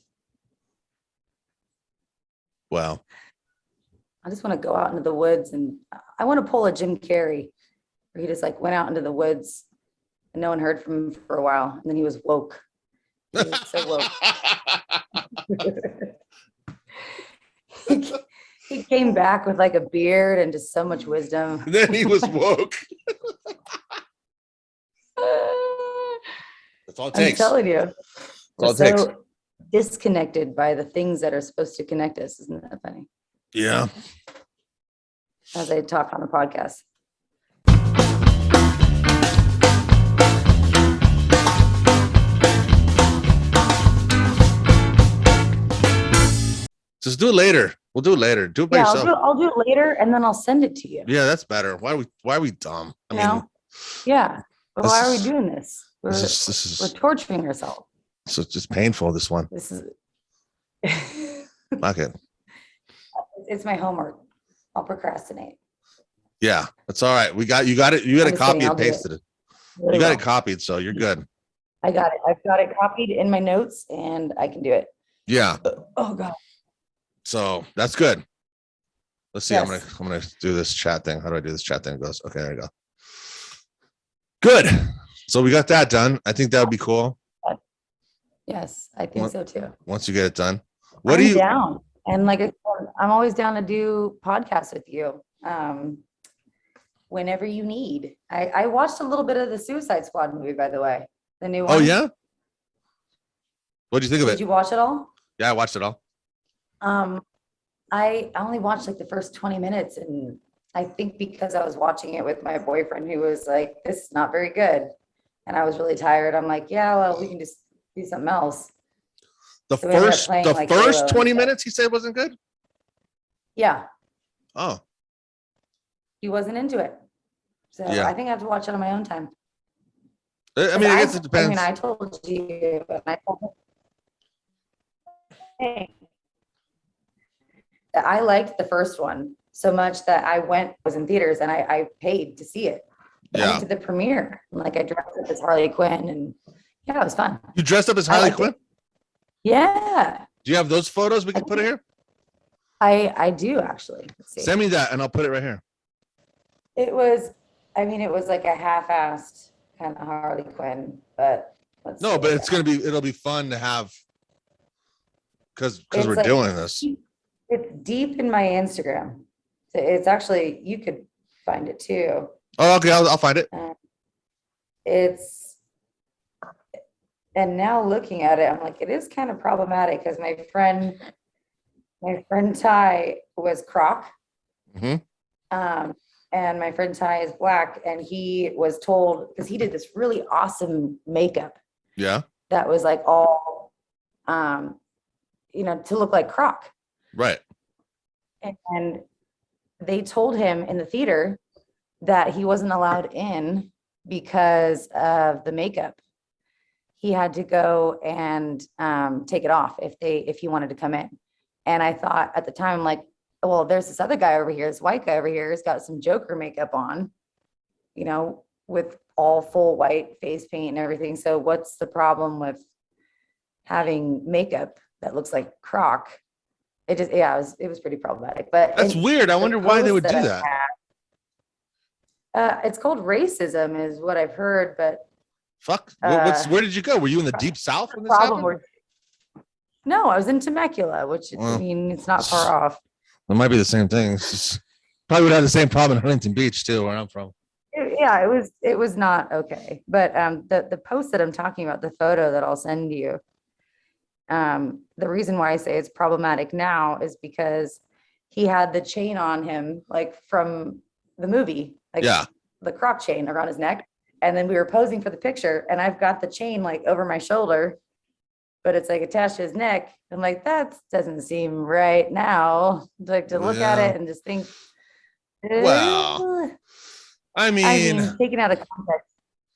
Well, I just want to go out into the woods, and I want to pull a Jim Carrey where he just like went out into the woods and no one heard from him for a while. And then he was woke. He was so woke. He came back with like a beard and just so much wisdom. Then he was woke. That's all it I'm takes. telling you, That's all we're it takes. so disconnected by the things that are supposed to connect us. Isn't that funny? Yeah. As I talk on the podcast. Just do it later. We'll do it later. Do it by Yeah, yourself. I'll do it later and then I'll send it to you. Yeah, that's better. Why are we dumb? I You mean, know? Yeah. But this why are we is- doing this? We're this is torturing ourselves. so it's just painful. This one. This is Fuck it. it's my homework. I'll procrastinate. Yeah, that's all right. You got it. You got I'm it just kidding, copied I'll and do it. pasted it. Really You got well. it copied, so you're good. I got it. I've got it copied in my notes and I can do it. Yeah. Oh God. So that's good. Let's see. Yes. I'm gonna do this chat thing. How do I do this chat thing? It goes. Okay, there you go. Good. So we got that done. I think that would be cool Yes, I think What- so too. once you get it done. What I'm do you? down? And like I said, I'm always down to do podcasts with you. Whenever you need. I watched a little bit of the Suicide Squad movie, by the way. The new one. Oh yeah. What do you think of Did it? you watch it all? Yeah, I watched it all. I only watched like the first 20 minutes, and I think because I was watching it with my boyfriend who was like, this is not very good. And I was really tired. I'm like, yeah, well, we can just do something else. The So we ended up first playing, the like, first Halo 20 and stuff. minutes he said wasn't good. Yeah, Oh, he wasn't into it. So Yeah. I think I have to watch it on my own time. I mean, I guess it depends. I mean, I told you, and I told him, hey, that I liked the first one so much that I was in theaters and I paid to see it. I Yeah. went to the premiere. Like I dressed up as Harley Quinn, and yeah, it was fun. You dressed up as I Harley liked Quinn? it. Yeah, Do you have those photos we can put it here? I do actually. Let's see. Send me that and I'll put it right here. It was, I mean, it was like a half-assed kind of Harley Quinn, but let's No, see but what it's I got. it'll be fun to have because It's we're like- doing this. It's deep in my Instagram. So it's actually, you could find it too. Oh, okay, I'll find it. It's, and now looking at it, I'm like, it is kind of problematic because my friend Ty was Croc. Mhm. And my friend Ty is black, and he was told, because he did this really awesome makeup Yeah, that was like all, to look like Croc. right. And they told him in the theater that he wasn't allowed in because of the makeup. He had to go and take it off if he wanted to come in. And I thought at the time, like, well, there's this other guy over here, this white guy over here has got some Joker makeup on, with all full white face paint and everything. So what's the problem with having makeup that looks like Croc? It was pretty problematic. But That's weird. I the wonder why they would post do I that. had, it's called racism, is what I've heard. But Fuck. Uh, Where did you go? Were you in the deep south when this problem happened? no, I was in Temecula, which I Well, mean, it's not far off. It might be the same thing. It's just, probably would have the same problem in Huntington Beach too, where I'm from. Yeah, it was not okay. But the post that I'm talking about, the photo that I'll send you, the reason why I say it's problematic now is because he had the chain on him, like from the movie, like Yeah. the Croc chain around his neck. And then we were posing for the picture, and I've got the chain like over my shoulder, but it's like attached to his neck. I'm like, that doesn't seem right now. Like to look at Yeah. it and just think, Well, "Ugh." I I mean, mean, taken out of context,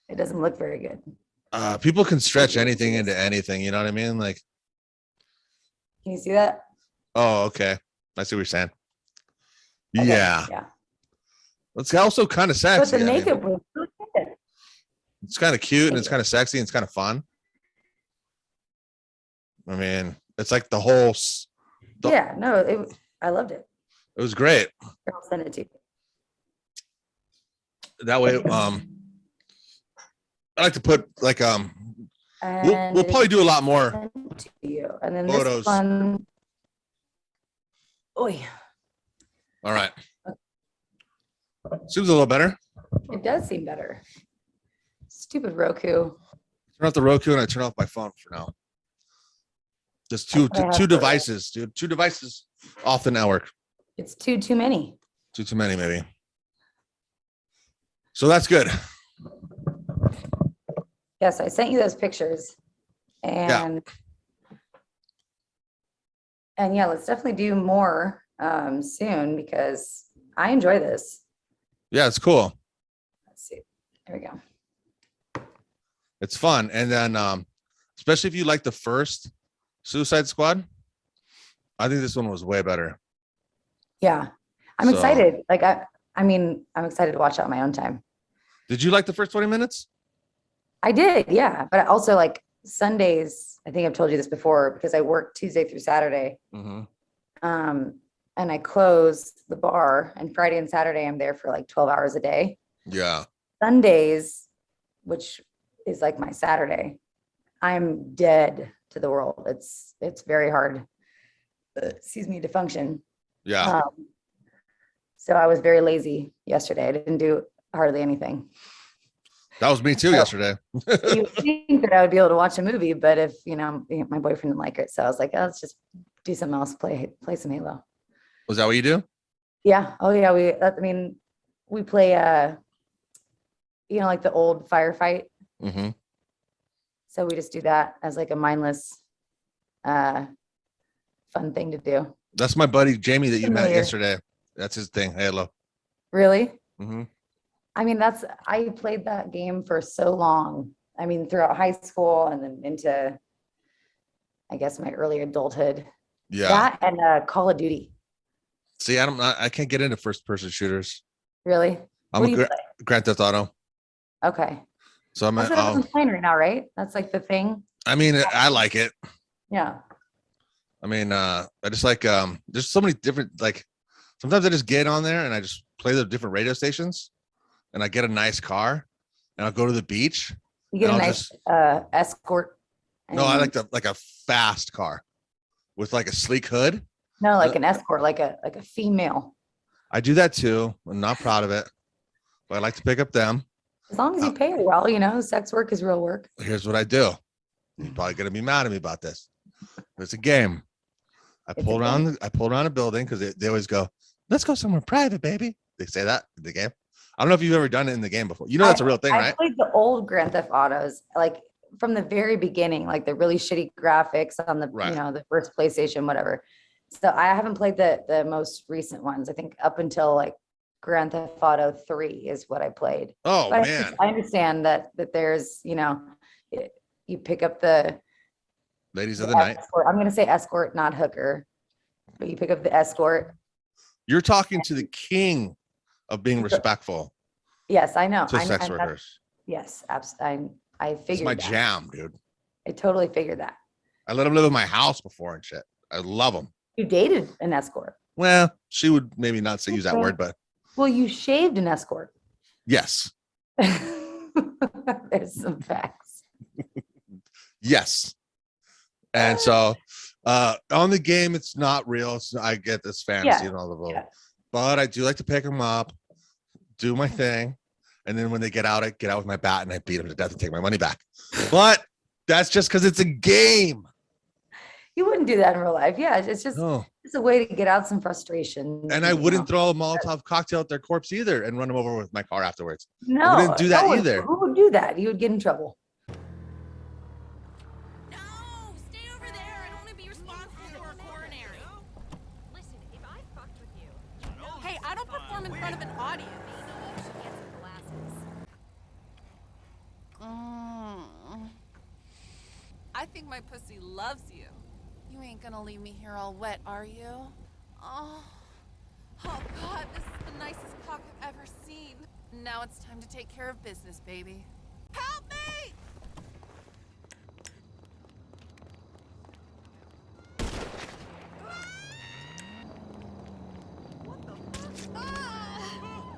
it doesn't look very good. people can stretch anything into anything. You know what I mean? Like, Can you see that? oh, okay. I see what you're saying. Okay, Yeah. Yeah. It's also kind of But sexy. the I mean, makeup was really good. it's kind of cute and it's kind of sexy and it's kind of fun. I mean, it's like the whole, Yeah, no, I loved it. it was great. I'll send it to you. That way, I like to put like we'll And probably do a lot more sent to you. And then photos. this one. Oy, All right. Seems a little better. it does seem better. Stupid Roku. Turn off the Roku and I turn off my phone for now. Just two That's what I have for- devices, dude. 2 devices off the network. It's too many. Too many, maybe. So that's good. Yes, I sent you those pictures. And yeah, let's definitely do more soon because I enjoy this. Yeah, it's cool. Let's see. There we go. It's fun. And then especially if you like the first Suicide Squad, I think this one was way better. Yeah. I'm So- excited. Like I mean, I'm excited to watch it on my own time. Did you like the first 20 minutes? I did, yeah. But also like Sundays, I think I've told you this before because I work Tuesday through Saturday. Mm-hmm. And I close the bar, and Friday and Saturday I'm there for like 12 hours a day. Yeah. Sundays, which is like my Saturday, I'm dead to the world. It's very hard, excuse me, to function. Yeah. So I was very lazy yesterday. I didn't do hardly anything. That was me too yesterday. You would think that I would be able to watch a movie, but if my boyfriend didn't like it, so I was like, oh, let's just do something else, play some Halo. Was that what you do? Yeah. Oh yeah. We play like the old firefight. Mm-hmm. So we just do that as like a mindless fun thing to do. That's my buddy Jamie that you met Familiar. yesterday. That's his thing. Halo. Really? Mm-hmm. I mean, I played that game for so long. I mean, throughout high school and then into, I guess, my early adulthood. Yeah. That and Call of Duty. See, I can't get into first person shooters. Really? I'm What do a you play? Grand Theft Auto. Okay. So That's what everyone's playing right now, right? That's like the thing. I mean, I like it. Yeah. I mean, I just like there's so many different, like sometimes I just get on there and I just play the different radio stations and I get a nice car and I'll go to the beach. You get a I'll nice escort. No, I and- like a fast car with like a sleek hood. No, like an escort, like a female. I do that too. I'm not proud of it, but I like to pick up them. As long as you pay her well, sex work is real work. Here's what I do. You're probably gonna be mad at me about this. It's a game. I It's pull a around. I pull around a building because they always go, "Let's go somewhere private, baby." They say that in the game. I don't know if you've ever done it in the game before. You know that's a real thing, I right? played the old Grand Theft Autos, like from the very beginning, like the really shitty graphics on the, Right. the first PlayStation, whatever. So I haven't played the most recent ones. I think up until like Grand Theft Auto 3 is what I played. Oh But man, I understand that there's, you pick up the ladies of the night. escort. I'm going to say escort, not hooker, but you pick up the escort. You're talking to the king of being respectful Yes, I know. to I, sex and workers. yes, absolutely. I It's figured my that. jam, dude. I totally figured that. I let them live in my house before and shit. I love them. You dated an escort. Well, she would maybe not say use that Okay. word, but Well, you shaved an escort. yes, There's some facts. yes. And so on the game, it's not real. I get this fantasy Yeah, and all the yeah. but I do like to pick them up, do my thing, and then when they get out, I get out with my bat and I beat them to death and take my money back. But that's just because it's a game. You wouldn't do that in real life. Yeah, it's just No. it's a way to get out some frustration. And I you wouldn't know. throw a Molotov cocktail at their corpse either and run them over with my car afterwards. No, wouldn't do that no one- either. Who would do that? You would get in trouble. No, stay over there. I don't want to be responsible for a coronary. Listen, if I fucked with you. Hey, I don't perform in front of an audience. Maybe you should get some glasses. I think my pussy loves you. You ain't gonna leave me here all wet, are you? Oh God, this is the nicest cock I've ever seen. Now it's time to take care of business, baby. Help me! What the fuck? Ah!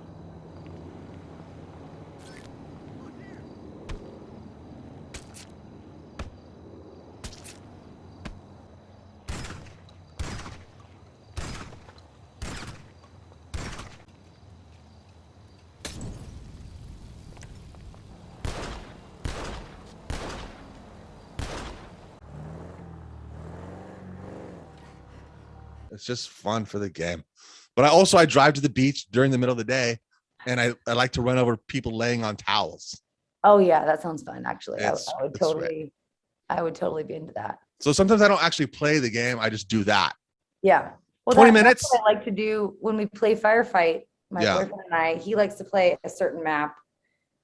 It's just fun for the game. But I drive to the beach during the middle of the day, and I like to run over people laying on towels. Oh yeah, that sounds fun. Actually, It's- I would it's totally, I would totally be into that. So sometimes I don't actually play the game. I just do that. Yeah. Well, 20 that's minutes? what I like to do when we play firefight. My Yeah. boyfriend and I, he likes to play a certain map,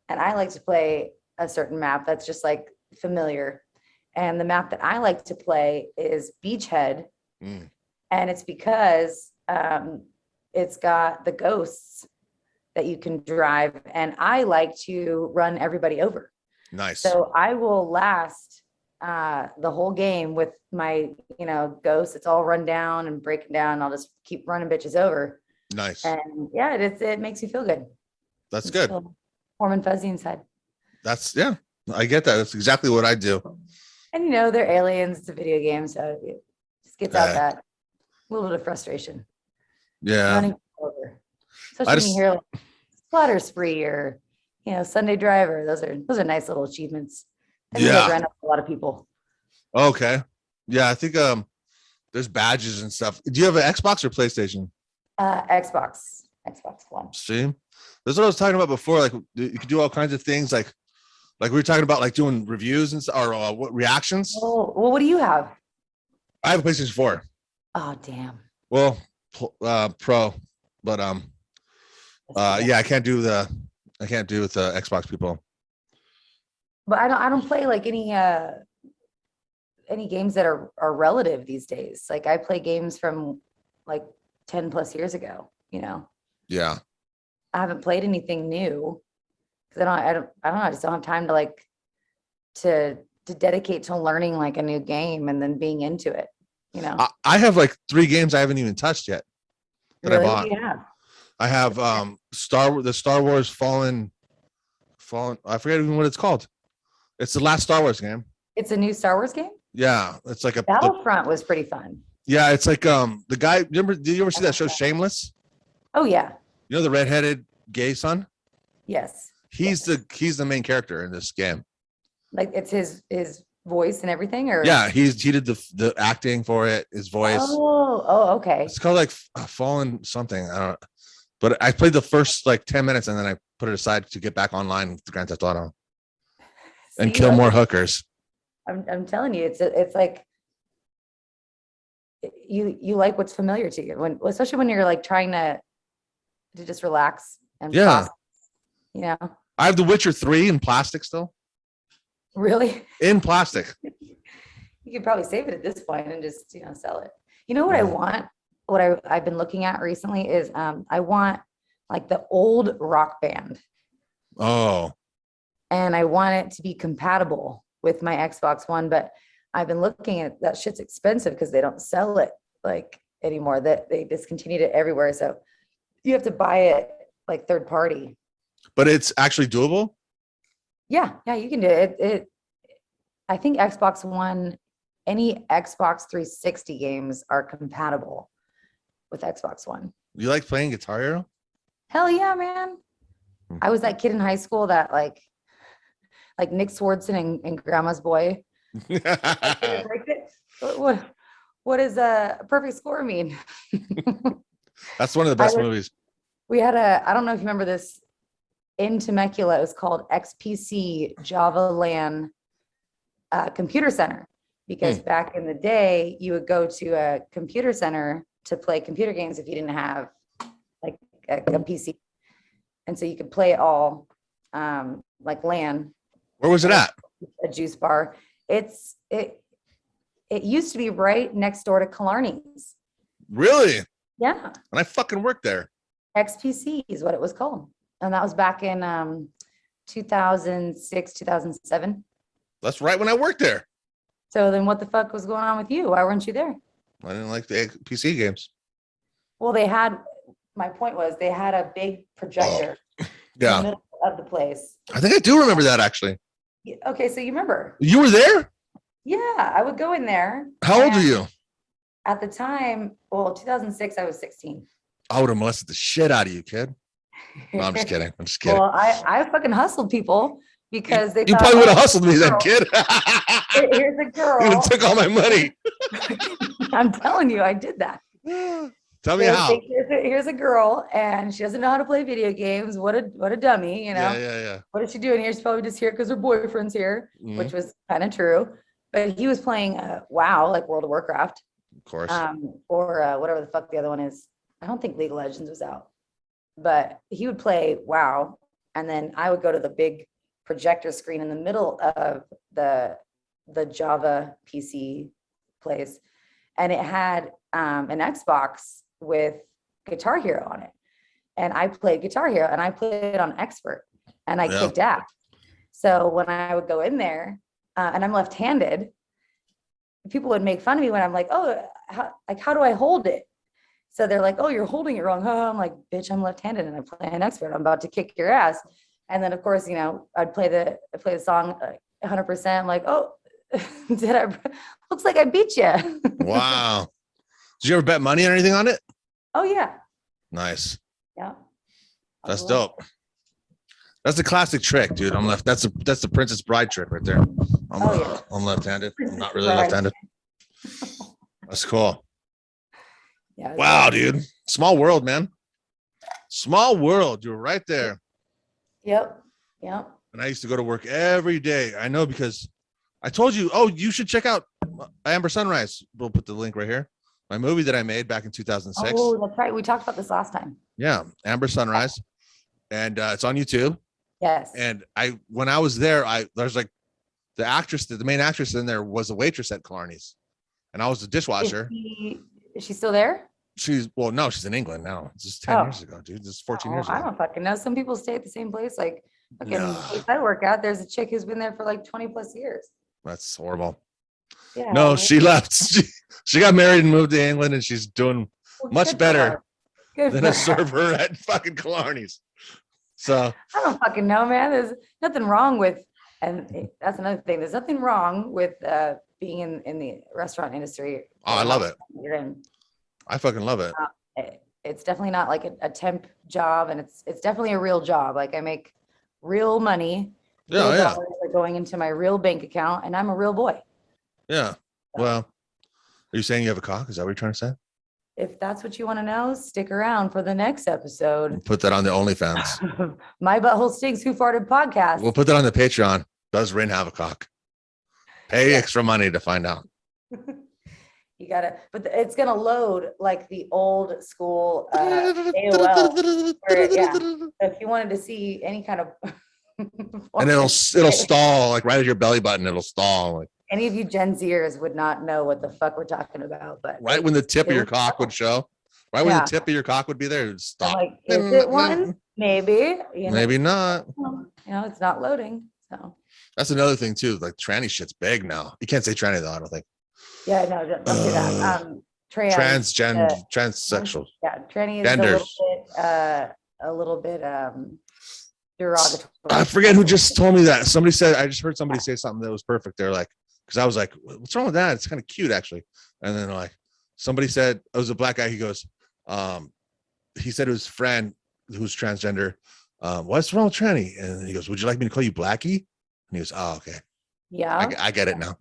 and I like to play a certain map that's just like familiar. And the map that I like to play is Beachhead, Mm. and it's because it's got the ghosts that you can drive, and I like to run everybody over. Nice. So I will last the whole game with my, ghosts. It's all run down and breaking down. I'll just keep running bitches over. Nice. And yeah, it makes you feel good. That's Just good. feel warm and fuzzy inside. Yeah, I get that. That's exactly what I do. And they're aliens. It's a video game, so it just gets out Yeah. that little bit of frustration. Yeah. Running over. Especially when you hear like Splatter Spree or Sunday Driver. Those are nice little achievements. And Yeah. those ran up a lot of people. Okay. Yeah, I think there's badges and stuff. Do you have an Xbox or PlayStation? Xbox One. See, that's what I was talking about before. Like you could do all kinds of things. Like we were talking about, like doing reviews and or what reactions. Oh, well, what do you have? I have a PlayStation 4. Oh, damn. Well, Pro, but yeah, I can't do with the Xbox people. But I don't play like any games that are relative these days. Like I play games from like 10 plus years ago, Yeah. I haven't played anything new because I don't know. I just don't have time to like to dedicate to learning like a new game and then being into it, I have like 3 games I haven't even touched yet that Really? I What bought. do you have? I have the Star Wars Fallen. I forget even what it's called. It's the last Star Wars game. It's a new Star Wars game? Yeah, it's like Battlefront was pretty fun. yeah, it's like the guy. Did you ever see that show Shameless? Oh yeah. You know the redheaded gay son? Yes. He's the main character in this game. Like it's his voice and everything, or Yeah, he did the acting for it, his voice. Oh, okay. It's called like Fallen something. I don't know. But I played the first like 10 minutes and then I put it aside to get back online with Grand Theft Auto and See, kill like, more hookers. I'm telling you, it's like you like what's familiar to you, especially when you're like trying to just relax and Yeah. process, I have The Witcher 3 in plastic still. really. In plastic. You could probably save it at this point and just sell it. You know what I Yeah. want? What I've been looking at recently is I want like the old Rock Band, Oh, and I want it to be compatible with my Xbox One, but I've been looking at that shit's expensive because they don't sell it like anymore. That they discontinued it everywhere. So you have to buy it like third party. but it's actually doable. Yeah, you can do it. I think Xbox One, any Xbox 360 games are compatible with Xbox One. You like playing Guitar Hero? Hell yeah, man. I was that kid in high school that like Nick Swardson and Grandma's Boy. Break it. What does a perfect score mean? That's one of the best movies. We had I don't know if you remember this, in Temecula, it was called XPC Java LAN Computer Center, because back in the day, you would go to a computer center to play computer games if you didn't have like a PC. And so you could play it all like LAN. Where was it at? A juice bar. It used to be right next door to Killarney's. Really? Yeah. And I fucking worked there. XPC is what it was called. And that was back in 2006, 2007. That's right when I worked there. So then what the fuck was going on with you? Why weren't you there? I didn't like the PC games. Well, my point was they had a big projector in the Yeah. middle of the place. I think I do remember that actually. Okay, so you remember. You were there? Yeah, I would go in there. How old are and you? At the time, 2006, I was 16. I would have molested the shit out of you, kid. No, I'm just kidding. I'm just kidding. Well, I fucking hustled people because they You thought, probably would have "Oh, hustled me then, girl. kid. Here's a You girl. would have took all my money. I'm telling you, I did that. Tell me They how. think here's a girl and she doesn't know how to play video games. What a dummy, you know? Yeah. What is she doing here? She's probably just here because her boyfriend's here, which Mhm. was kind of true. But he was playing WoW, like World of Warcraft, Of course. or whatever the fuck the other one is. I don't think League of Legends was out, but he would play WoW, and then I would go to the big projector screen in the middle of the Java PC place, and it had an Xbox with Guitar Hero on it, and I played Guitar Hero, and I played on expert, and I Yeah. kicked ass. So when I would go in there, and I'm left-handed, people would make fun of me when I'm like, oh, how do I hold it? So they're like, oh, you're holding it wrong. Oh, I'm like, bitch, I'm left-handed and I play an expert. I'm about to kick your ass. And then of course, you know, I'd play the song 100%. I'm like, oh, looks like I beat you. Wow. Did you ever bet money or anything on it? Oh yeah. Nice. Yeah. That's dope. That's the classic trick, dude. I'm left. That's the Princess Bride trick right there. I'm left-handed. I'm not really left-handed. That's cool. Yeah. Wow, dude. Small world, man. Small world. You're right there. Yep. And I used to go to work every day. I know because I told you, oh, you should check out Amber Sunrise. We'll put the link right here. My movie that I made back in 2006. Oh, that's right. We talked about this last time. Yeah, Amber Sunrise. And it's on YouTube. Yes. And when I was there, there's like the main actress in there was a waitress at Killarney's. And I was the dishwasher. Is she still there? She's in England now. This is 10 years ago, dude. This is 14 years ago. I don't fucking know. Some people stay at the same place. Like fucking No. place I work at, there's a chick who's been there for like 20 plus years. That's horrible. Yeah. No, she left. She got married and moved to England, and she's doing much better than a server at fucking Killarney's. So I don't fucking know, man. There's nothing wrong with, and that's another thing. There's nothing wrong with being in the restaurant industry. Oh, I love it. You're in. I fucking love it. It's definitely not like a temp job, and it's definitely a real job. Like I make real money. Yeah, Real yeah. dollars are going into my real bank account, and I'm a real boy. Yeah. Well, are you saying you have a cock? Is that what you're trying to say? If that's what you want to know, stick around for the next episode. Put that on the OnlyFans. My Butthole Stinks Who Farted podcast. We'll put that on the Patreon. Does Rin have a cock? Pay extra money to find out. You gotta, but it's gonna load like the old school AOL. If you wanted to see any kind of, and it'll stall like right at your belly button. It'll stall like any of you Gen Zers would not know what the fuck we're talking about, but right when the tip of your cock would show. Right when the tip of your cock would be there, it'd I'm stop. like, is it one? Maybe. Maybe not. It's not loading. So That's another thing too. Like tranny shit's big now. You can't say tranny though. I don't think. yeah, no, don't do that. Transsexual. Yeah, tranny is Genders. a little bit derogatory. I forget who just told me that. Somebody said, I just heard somebody say something that was perfect. They're like, because I was like, what's wrong with that? It's kind of cute actually. And then like somebody said, it was a black guy. He goes, he said to his friend who's transgender, what's wrong with tranny? And he goes, would you like me to call you Blackie? And he goes, oh, okay. Yeah. I get it now.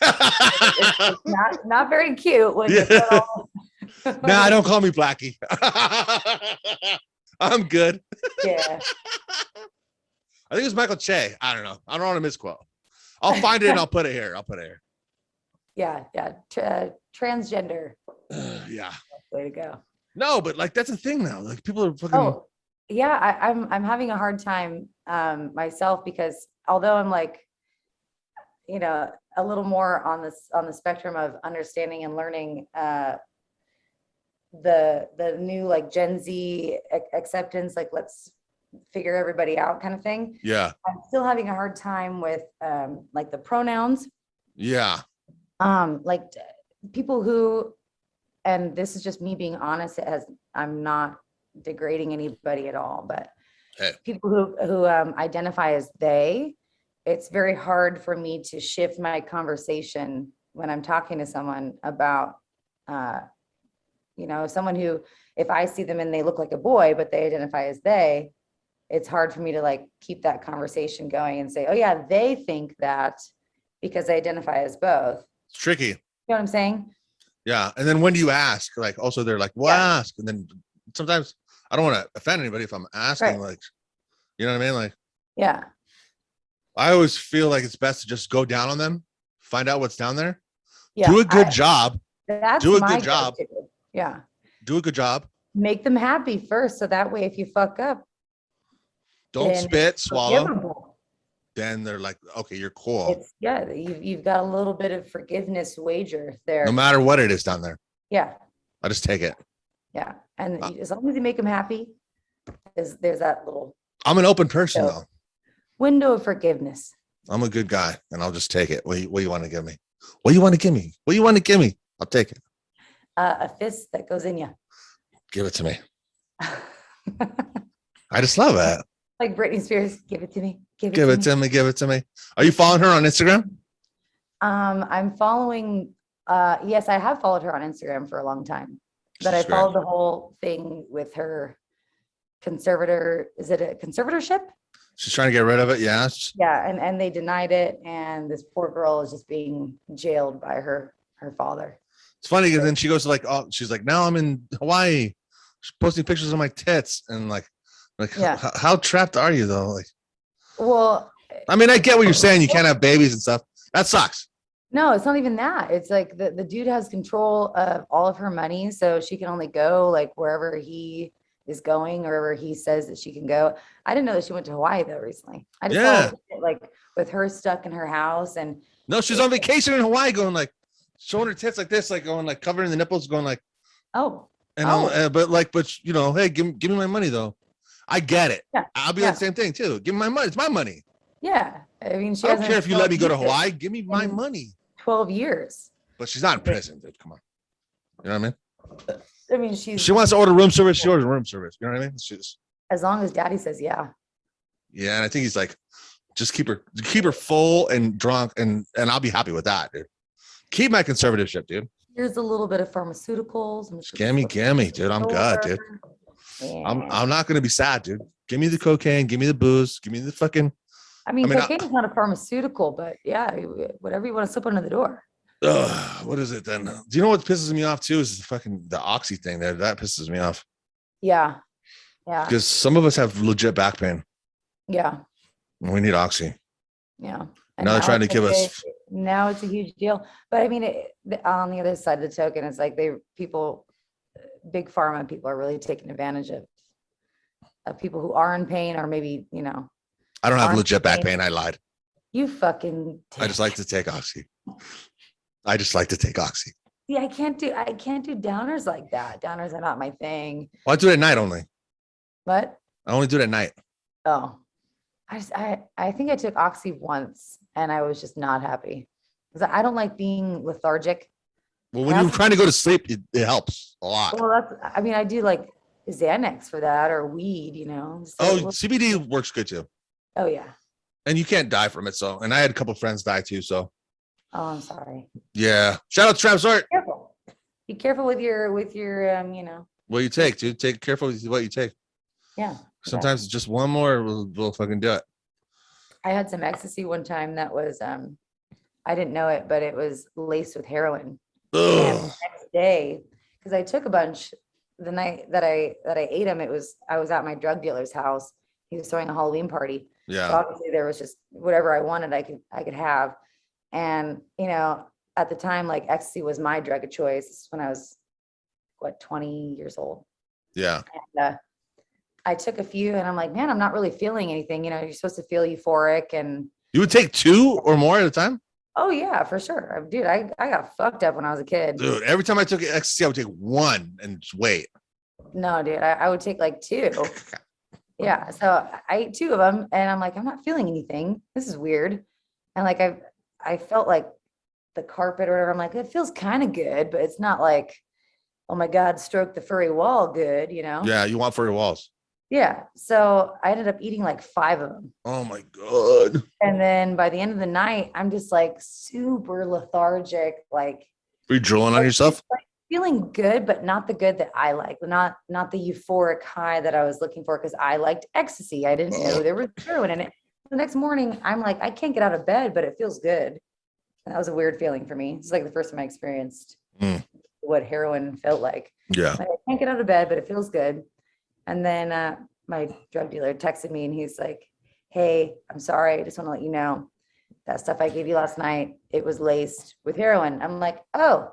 It's not very cute when Yeah. you put all... Nah, don't call me Blackie. I'm good. Yeah. I think it was Michael Che. I don't know. I don't want to misquote. I'll find it and I'll put it here. Yeah. Transgender. Yeah. Way to go. No, but like that's a thing now. Like people are fucking. Oh, yeah. I'm having a hard time myself because although I'm like, a little more on the spectrum of understanding and learning the new like Gen Z acceptance, like let's figure everybody out kind of thing. Yeah. I'm still having a hard time with like the pronouns. Yeah. Like people who, and this is just me being honest, I'm not degrading anybody at all, but people who identify as they, it's very hard for me to shift my conversation when I'm talking to someone about, someone who, if I see them and they look like a boy, but they identify as they, it's hard for me to like keep that conversation going and say, oh yeah, they think that because they identify as both. It's tricky. You know what I'm saying? Yeah. And then when do you ask? Like, also they're like, well, ask. And then sometimes I don't want to offend anybody if I'm asking, Right. like, you know what I mean? Like, Yeah. I always feel like it's best to just go down on them, find out what's down there, Yeah. do a good job, That's do a my good job, go-to. Yeah. do a good job. Make them happy first. So that way, if you fuck up, Don't then spit, it's swallow. forgivable. Then they're like, okay, you're cool. It's you've got a little bit of forgiveness wager there. No matter what it is down there. Yeah. I just take it. Yeah. And as long as you make them happy, there's that little I'm an open person So- though. window of forgiveness. I'm a good guy and I'll just take it. What do you want to give me? What do you want to give me? What do you want to give me? I'll take it. A fist that goes in you. Give it to me. I just love it. Like Britney Spears, give it to me. Give it to me. Give it to me. Are you following her on Instagram? I'm following, yes, I have followed her on Instagram for a long time, but I She's great. followed the whole thing with her conservator. Is it a conservatorship? She's trying to get rid of it. Yeah. Yeah. And they denied it. And this poor girl is just being jailed by her father. It's funny because then she goes to like, oh, she's like, now I'm in Hawaii. She's posting pictures of my tits and like Yeah. how trapped are you though? Like, Well, I mean, I get what you're saying. You can't have babies and stuff. That sucks. no, it's not even that. It's like the dude has control of all of her money. So she can only go like wherever he is going, or wherever he says that she can go. I didn't know that she went to Hawaii though recently. I just Yeah. saw it, like with her stuck in her house and No, she's on vacation in Hawaii going like showing her tits like this, like going like covering the nipples, going like, oh, and Oh. but you know, hey, give me my money though. I get it. Yeah, I'll be yeah. like the same thing too. Give me my money. It's my money. yeah. I mean, she I don't hasn't care if you let me go to used it Hawaii. Give me my in money. 12 years. But she's not in prison, dude. Come on. You know what I mean? I mean, If she's she wants to order room service, she orders room service. You know what I mean? She's as long as daddy says, yeah. yeah, and I think he's like, just keep her full and drunk, and I'll be happy with that, dude. Keep my conservatorship, dude. Here's a little bit of pharmaceuticals. Gimme, dude. I'm good, dude. I'm not gonna be sad, dude. Give me the cocaine, give me the booze, give me the fucking I mean, I mean, cocaine is not a pharmaceutical, but yeah, whatever you want to slip under the door. what is it then? Do you know what pisses me off too? Is the oxy thing there. That pisses me off. Yeah. Yeah. Because some of us have legit back pain Yeah. and we need oxy. Yeah. Now they're trying to it's give like us now it's a huge deal. But I mean, on the other side of the token, it's like big pharma people are really taking advantage of people who are in pain, or maybe, I don't have aren't legit back pain. pain. I lied. You fucking. I just like to take oxy. I just like to take oxy. See, I can't do downers like that. Downers are not my thing. Well, I do it at night only. But I only do it at night. oh, I think I took oxy once and I was just not happy because I don't like being lethargic. Well, when you're trying to go to sleep, it helps a lot. Well, I mean, I do like Xanax for that, or weed, So Oh, CBD works good too. oh yeah. And you can't die from it. So, and I had a couple friends die too. So, Oh, I'm sorry. yeah. Shout out to Travis Art. Careful. Be careful with your What you take, dude. Take careful with what you take. yeah. Sometimes just one more will fucking do it. I had some ecstasy one time that was I didn't know it, but it was laced with heroin. And the Ugh. next day, because I took a bunch the night that I ate them, I was at my drug dealer's house. He was throwing a Halloween party. So Yeah. obviously there was just whatever I wanted, I could have. And at the time, like ecstasy was my drug of choice. This is when I was 20 years old. Yeah. And, I took a few and I'm like, man, I'm not really feeling anything. You're supposed to feel euphoric and You would take 2 or more at a time? oh yeah, for sure. Dude, I got fucked up when I was a kid. Dude, every time I took ecstasy, I would take 1 and just wait. No, dude, I would take like 2. Yeah. So I ate 2 of them and I'm like, I'm not feeling anything. This is weird. And like, I felt like the carpet or whatever. I'm like, it feels kind of good, but it's not like, oh my God, stroke the furry wall good, Yeah, you want furry walls. Yeah. So I ended up eating like 5 of them. Oh my God. And then by the end of the night, I'm just like super lethargic, like Are you drooling on yourself? feeling good, but not the good that I like, not the euphoric high that I was looking for, because I liked ecstasy. I didn't know there was heroin in it. The next morning, I'm like, I can't get out of bed, but it feels good. And that was a weird feeling for me. It's like the first time I experienced what heroin felt like. Yeah. Like, I can't get out of bed, but it feels good. And then my drug dealer texted me and he's like, hey, I'm sorry. I just want to let you know that stuff I gave you last night, it was laced with heroin. I'm like, oh,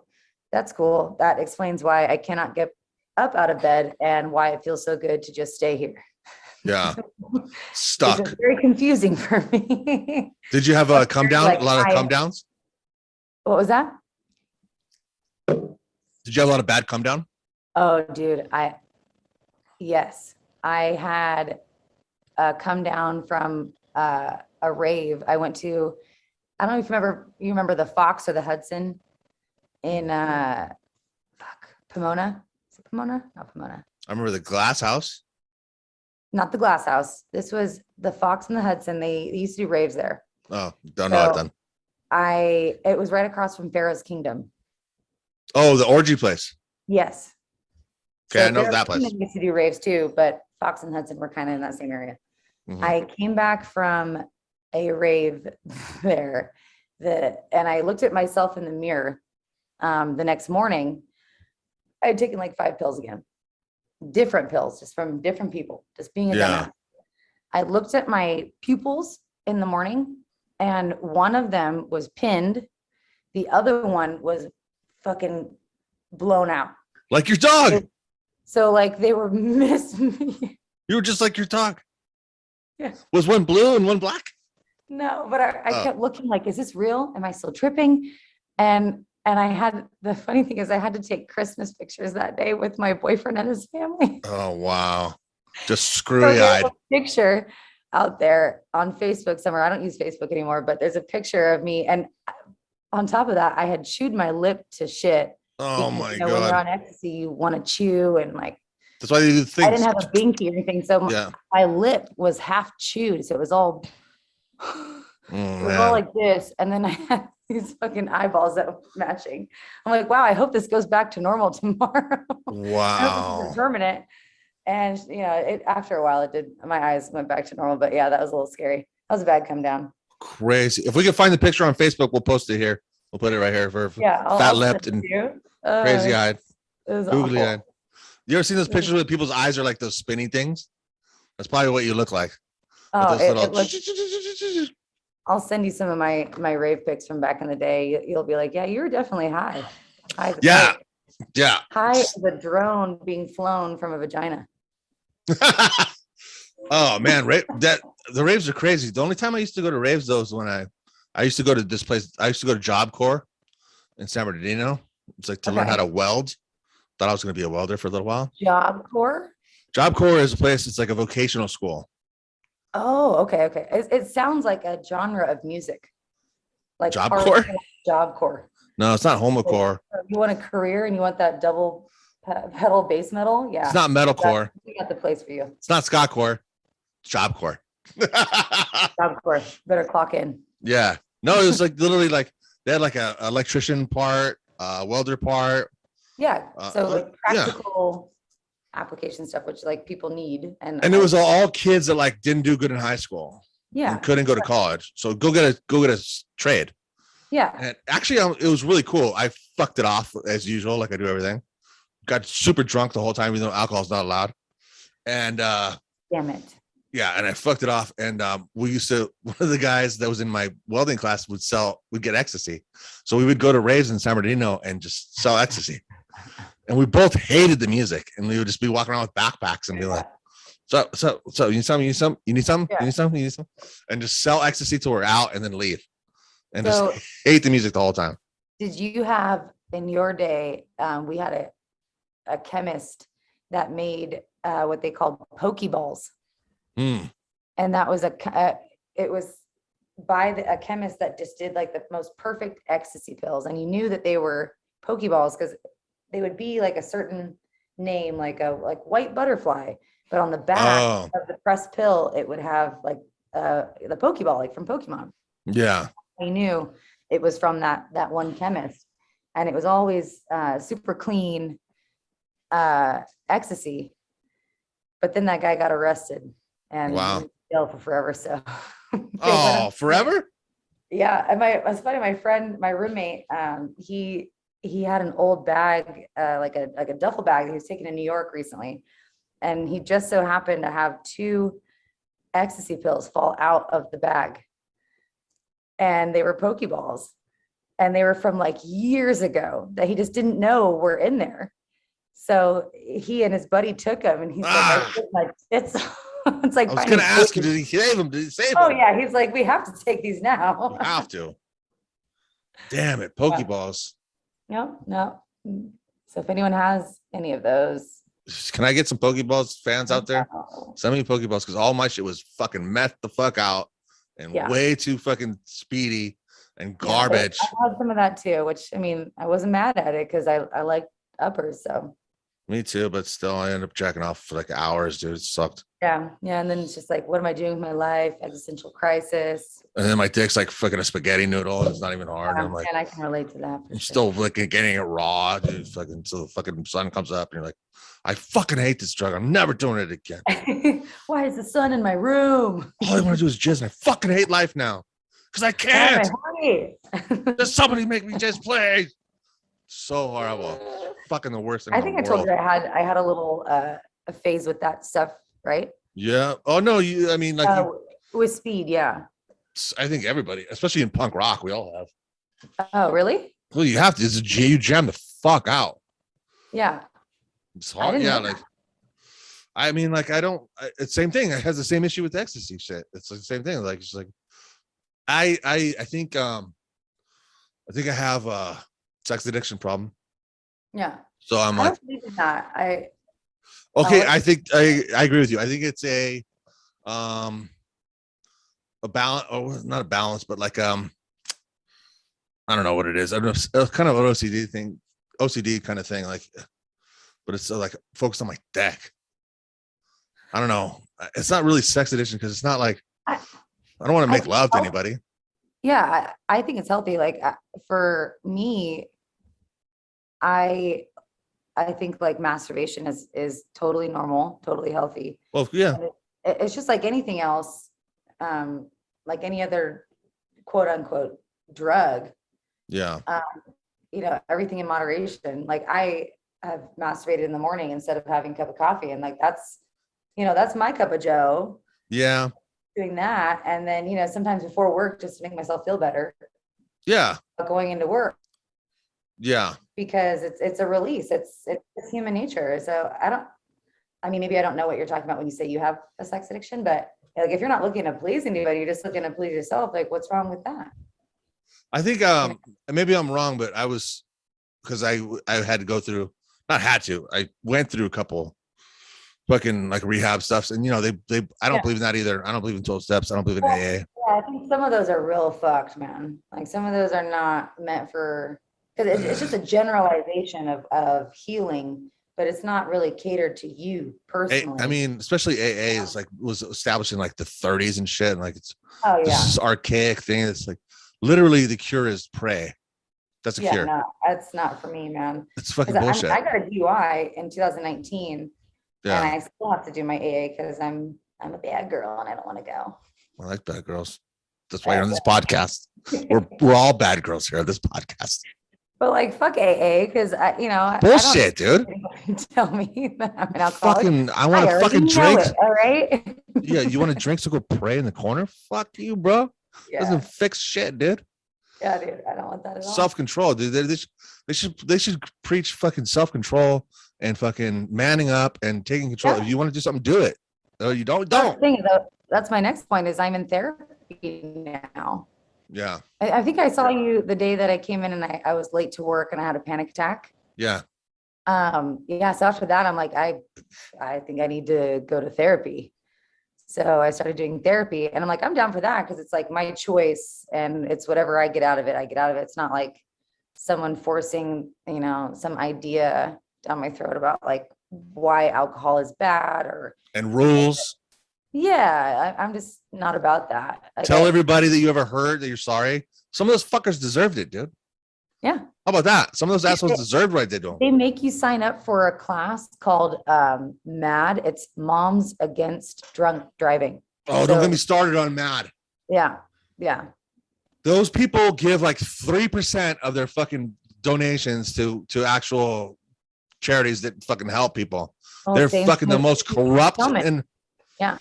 that's cool. That explains why I cannot get up out of bed and why it feels so good to just stay here. Yeah. It's Stuck. very confusing for me. Did you have a come down? Like, A lot of come downs? What was that? Did you have a lot of bad come down? Oh, dude, yes, I had come down from a rave. I went to, I don't know if you remember the Fox or the Hudson in Pomona. Is it Pomona? Not Pomona. I remember the Glass House. Not the Glass House. This was the Fox and the Hudson. They used to do raves there. Oh, don't know it then. It was right across from Pharaoh's Kingdom. Oh, the orgy place. Yes. Okay, I know Pharaoh's that place. Kingdom used to do raves too, but Fox and Hudson were kind of in that same area. Mhm. I came back from a rave there, and I looked at myself in the mirror the next morning. I had taken like 5 pills again, different pills, just from different people, just being a Yeah. dumbass. I looked at my pupils in the morning, and one of them was pinned. The other one was fucking blown out. Like your dog. So like they were missing. You were just like your dog. Yeah. Was one blue and one black? No, but I Oh. kept looking like, is this real? Am I still tripping? And I had, the funny thing is I had to take Christmas pictures that day with my boyfriend and his family. Oh, wow. Just So screwy there's eyed. a picture out there on Facebook somewhere. I don't use Facebook anymore, but there's a picture of me. And on top of that, I had chewed my lip to shit. Oh because, my when you're God. on ecstasy, you want to chew and like, That's why they do I things. didn't have a binky or anything. So Yeah. my lip was half chewed. So it was all, Oh, it was all man. like this. And then I had these fucking eyeballs that were matching. I'm like, wow, I hope this goes back to normal tomorrow. I hope this Wow. isn't permanent. And after a while, my eyes went back to normal. But yeah, that was a little scary. That was a bad come down. Crazy. If we can find the picture on Facebook, we'll post it here. We'll put it right here for Yeah. fat lipped send and it to you. crazy eyed, It was googly awful. eyed. You ever seen those pictures where people's eyes are like those spinny things? That's probably what you look like. With Oh, those it little- looks, I'll send you some of my rave pics from back in the day. You'll be like, yeah, you were definitely high. High as a Yeah. kite. Yeah. High as a drone being flown from a vagina. Oh man, the raves are crazy. The only time I used to go to raves though is when I used to go to this place. I used to go to Job Corps in San Bernardino. It's like to learn how Okay. to weld. Thought I was going to be a welder for a little while. Job Corps? Job Corps is a place. It's like a vocational school. Oh, okay, okay. It sounds like a genre of music. Like Job hardcore Corps? Job Corps. No, it's not homocore. You want a career and you want that double pedal bass metal? Yeah. It's not metalcore. We got the place for you. It's not Scott Corps. It's Job Corps. Job Corps. Better clock in. Yeah. No, it was like literally like they had like a electrician part, welder part. Yeah. So like yeah. practical application stuff, which like people need. And And it was all kids that like didn't do good in high school yeah. and couldn't go to college. So go get a trade. Yeah. And actually, it was really cool. I fucked it off as usual, like I do everything. Got super drunk the whole time, even though alcohol's not allowed. And Damn it. yeah, and I fucked it off. And we used to, one of the guys that was in my welding class would get ecstasy. So we would go to raves in San Bernardino and just sell ecstasy. And we both hated the music. And we would just be walking around with backpacks and be like, so you need some, you need some, you need some, you need some, you need some, and just sell ecstasy till we're out and then leave. And So just hate the music the whole time. did you have in your day, we had a chemist that made what they called Pokeballs. Mm. And that was it was by a chemist that just did like the most perfect ecstasy pills. And you knew that they were Pokeballs because they would be like a certain name, like white butterfly, but on the back Oh, of the pressed pill, it would have like the Pokeball, like from Pokemon. yeah. I knew it was from that one chemist, and it was always super clean ecstasy. But then that guy got arrested and Wow. went to jail for forever. So Oh, forever? yeah. And it's funny, my roommate, he he had an old bag, like a duffel bag that he was taking to New York recently. And he just so happened to have 2 ecstasy pills fall out of the bag. And they were Pokeballs. And they were from like years ago that he just didn't know were in there. So he and his buddy took them, and he's like, it's like I was gonna ask you, did he save him? Did he save him? Oh yeah, he's like, we have to take these now. You have to. Damn it, Pokeballs. No. So if anyone has any of those, Can I get some Pokeballs fans out there? Send me Pokeballs, because all my shit was fucking meth the fuck out and way too fucking speedy and garbage. I had some of that too, which I mean, I wasn't mad at it because I like uppers. So Me too, but still, I ended up jacking off for like hours, dude. It sucked. yeah. And then it's just like, what am I doing with my life? Existential crisis. And then my dick's like fucking a spaghetti noodle. It's not even hard. I'm like, and I can relate to that. I'm still like getting it raw, dude. Fucking until the fucking sun comes up, and you're like, I fucking hate this drug. I'm never doing it again. Why is the sun in my room? All I want to do is jizz, and I fucking hate life now because I can't. Does somebody make me jizz, please? So horrible. Fucking the worst thing. I think I told you I had a little a phase with that stuff, right? Yeah. Oh no, I mean, like with speed, yeah. I think everybody, especially in punk rock, we all have. Oh, really? Well, you have to. You jam the fuck out. Yeah. It's hard. Yeah, like I mean, like it's same thing. It has the same issue with ecstasy shit. It's like the same thing. Like it's like I think I have a sex addiction problem. Yeah. So I'm I like, don't believe in that. okay, I think I agree with you. I think it's a balance, or not a balance, but like I don't know what it is. I don't know, it's kind of an OCD kind of thing, like, but it's like focused on my deck. I don't know. It's not really sex addiction because it's not like I don't want to make love to anybody. Yeah, I think it's healthy. Like for me, I think like masturbation is totally normal, totally healthy. Well, yeah. It's just like anything else, like any other quote unquote drug. Yeah. Everything in moderation. Like I have masturbated in the morning instead of having a cup of coffee. And like, that's my cup of Joe. Yeah. Doing that. And then, sometimes before work, just to make myself feel better. Yeah. Going into work. Yeah. Because it's a release. It's human nature. So maybe I don't know what you're talking about when you say you have a sex addiction, but like, if you're not looking to please anybody, you're just looking to please yourself. Like, what's wrong with that? I think, maybe I'm wrong, but because I had to go through, I went through a couple fucking like rehab stuffs, and I don't believe in that either. I don't believe in 12 steps. I don't believe in AA. Yeah, I think some of those are real fucked, man. Like some of those are not meant for, because it's just a generalization of healing, but it's not really catered to you personally. I mean, especially AA was established in like the 30s and shit, and like it's this archaic thing. It's like literally the cure is pray. That's a cure. No, that's not for me, man. It's fucking bullshit. I got a DUI in 2019. Yeah. And I still have to do my AA because I'm a bad girl and I don't want to go. I like bad girls. That's why you're on this podcast. We're all bad girls here on this podcast. But like, fuck AA, because bullshit, dude. Tell me that I'm an alcoholic. Fucking, I want to fucking drink. All right. Yeah, you want to drink, so go pray in the corner. Fuck you, bro. Yeah. Doesn't fix shit, dude. Yeah, dude. I don't want that at all. Self-control, dude. They should preach fucking self-control and fucking manning up and taking control. Yeah. If you want to do something, do it. No, you don't. That's the thing, though. That's my next point. Is I'm in therapy now. Yeah. I think I saw you the day that I came in and I was late to work and I had a panic attack. Yeah. Yeah. So after that, I'm like, I think I need to go to therapy. So I started doing therapy and I'm like, I'm down for that because it's like my choice and it's whatever I get out of it. It's not like someone forcing, some idea down my throat about like why alcohol is bad and rules. Yeah, I'm just not about that. Tell everybody that you ever heard that you're sorry. Some of those fuckers deserved it, dude. Yeah. How about that? Some of those assholes deserved what I did to them. They make you sign up for a class called MAD. It's Moms Against Drunk Driving. Oh, don't get me started on MAD. Yeah. Yeah. Those people give like 3% of their fucking donations to actual charities that fucking help people. Well, They're same fucking the with most corrupt Helmet. and She doesn't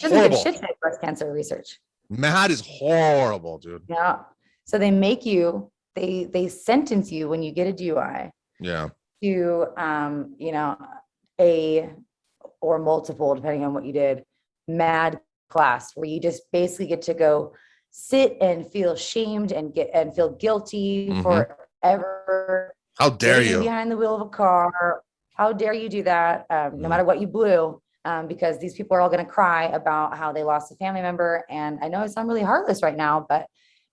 give horrible. shit to breast cancer research. Mad is horrible, dude. Yeah. So they make you, they sentence you when you get a DUI Yeah. to, a or multiple, depending on what you did, mad class where you just basically get to go sit and feel shamed and feel guilty Mhm. forever. How dare Getting you? behind the wheel of a car. How dare you do that? No matter what you blew, because these people are all going to cry about how they lost a family member. And I know I sound really heartless right now, but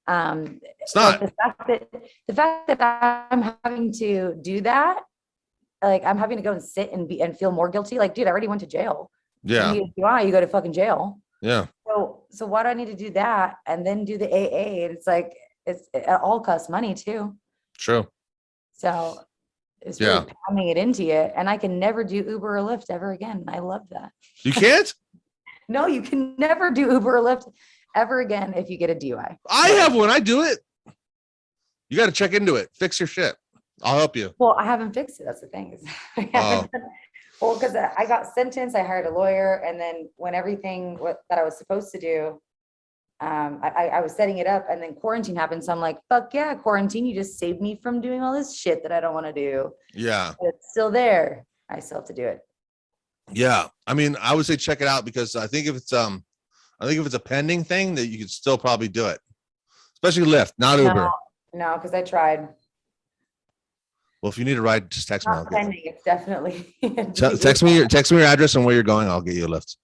It's not. the fact that I'm having to do that, like I'm having to go and sit and feel more guilty. Like, dude, I already went to jail. Yeah. You go to fucking jail. Yeah. So why do I need to do that and then do the AA? And it's like it all costs money too. True. So it's Yeah. really pounding it into you. And I can never do Uber or Lyft ever again. I love that. You can't? No, you can never do Uber or Lyft ever again if you get a DUI. I have one. I do it. You got to check into it. Fix your shit. I'll help you. Well, I haven't fixed it. That's the thing. Well, because I got sentenced, I hired a lawyer, and then when everything that I was supposed to do, I was setting it up, and then quarantine happened. So I'm like, fuck yeah, quarantine. You just saved me from doing all this shit that I don't want to do. Yeah. But it's still there. I still have to do it. Yeah. I mean, I would say check it out because I think if it's a pending thing that you could still probably do it, especially Lyft, not Uber. No, because I tried. Well, if you need a ride, just text me. I'll Not get you. pending. It's definitely. Text me your address and where you're going. I'll get you a lift.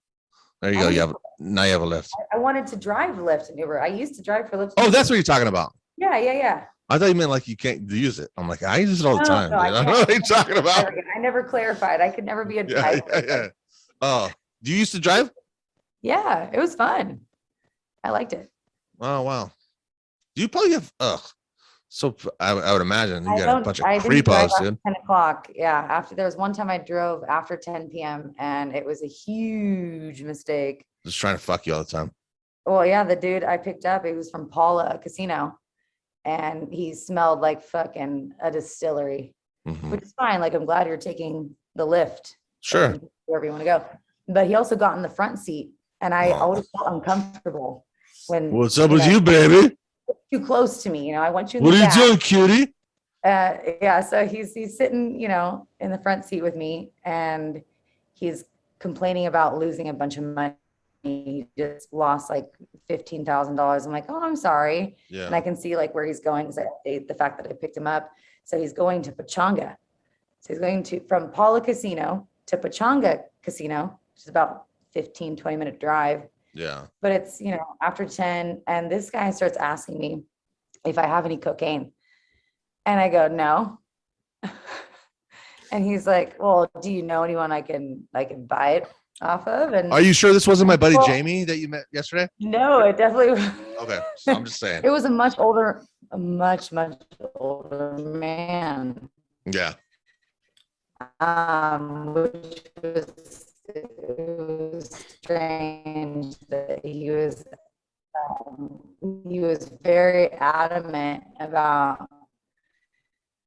There you go. Now you have a lift. I wanted to drive Lyft and Uber. I used to drive for Lyft. Oh, that's what you're talking about. Yeah. I thought you meant like you can't use it. I'm like, I use it all the time. No, dude. I don't know what you're talking about. I never clarified. I could never be a Yeah, driver. yeah. Oh, do you used to drive? Yeah, it was fun. I liked it. Oh, wow. Do you probably have, so I would imagine you I got a bunch of didn't drive creepos, after dude. 10 o'clock. Yeah. After there was one time I drove after 10 p.m. and it was a huge mistake. Just trying to fuck you all the time. Well, yeah, the dude I picked up, he was from Paula Casino and he smelled like fucking a distillery, Mhm. which is fine. Like, I'm glad you're taking the lift. Sure. Wherever you want to go. But he also got in the front seat and I always felt uncomfortable when. What's up with you, baby? Too close to me. I want you in What the are you back. doing, cutie? Yeah, so he's sitting, in the front seat with me and he's complaining about losing a bunch of money. He just lost like $15,000. I'm like, oh, I'm sorry. Yeah. And I can see like where he's going because the fact that I picked him up. So he's going to Pachanga. So he's going from Paula Casino to Pachanga Casino, which is about 15-20 minute drive. Yeah. But it's, after 10 and this guy starts asking me if I have any cocaine. And I go, no. And he's like, well, do you know anyone I can buy it off of? And Are you sure this wasn't my buddy Well- Jamie that you met yesterday? no, it definitely Okay. So I'm just saying. it was a much older man. Yeah. Which was, it was strange that he was very adamant about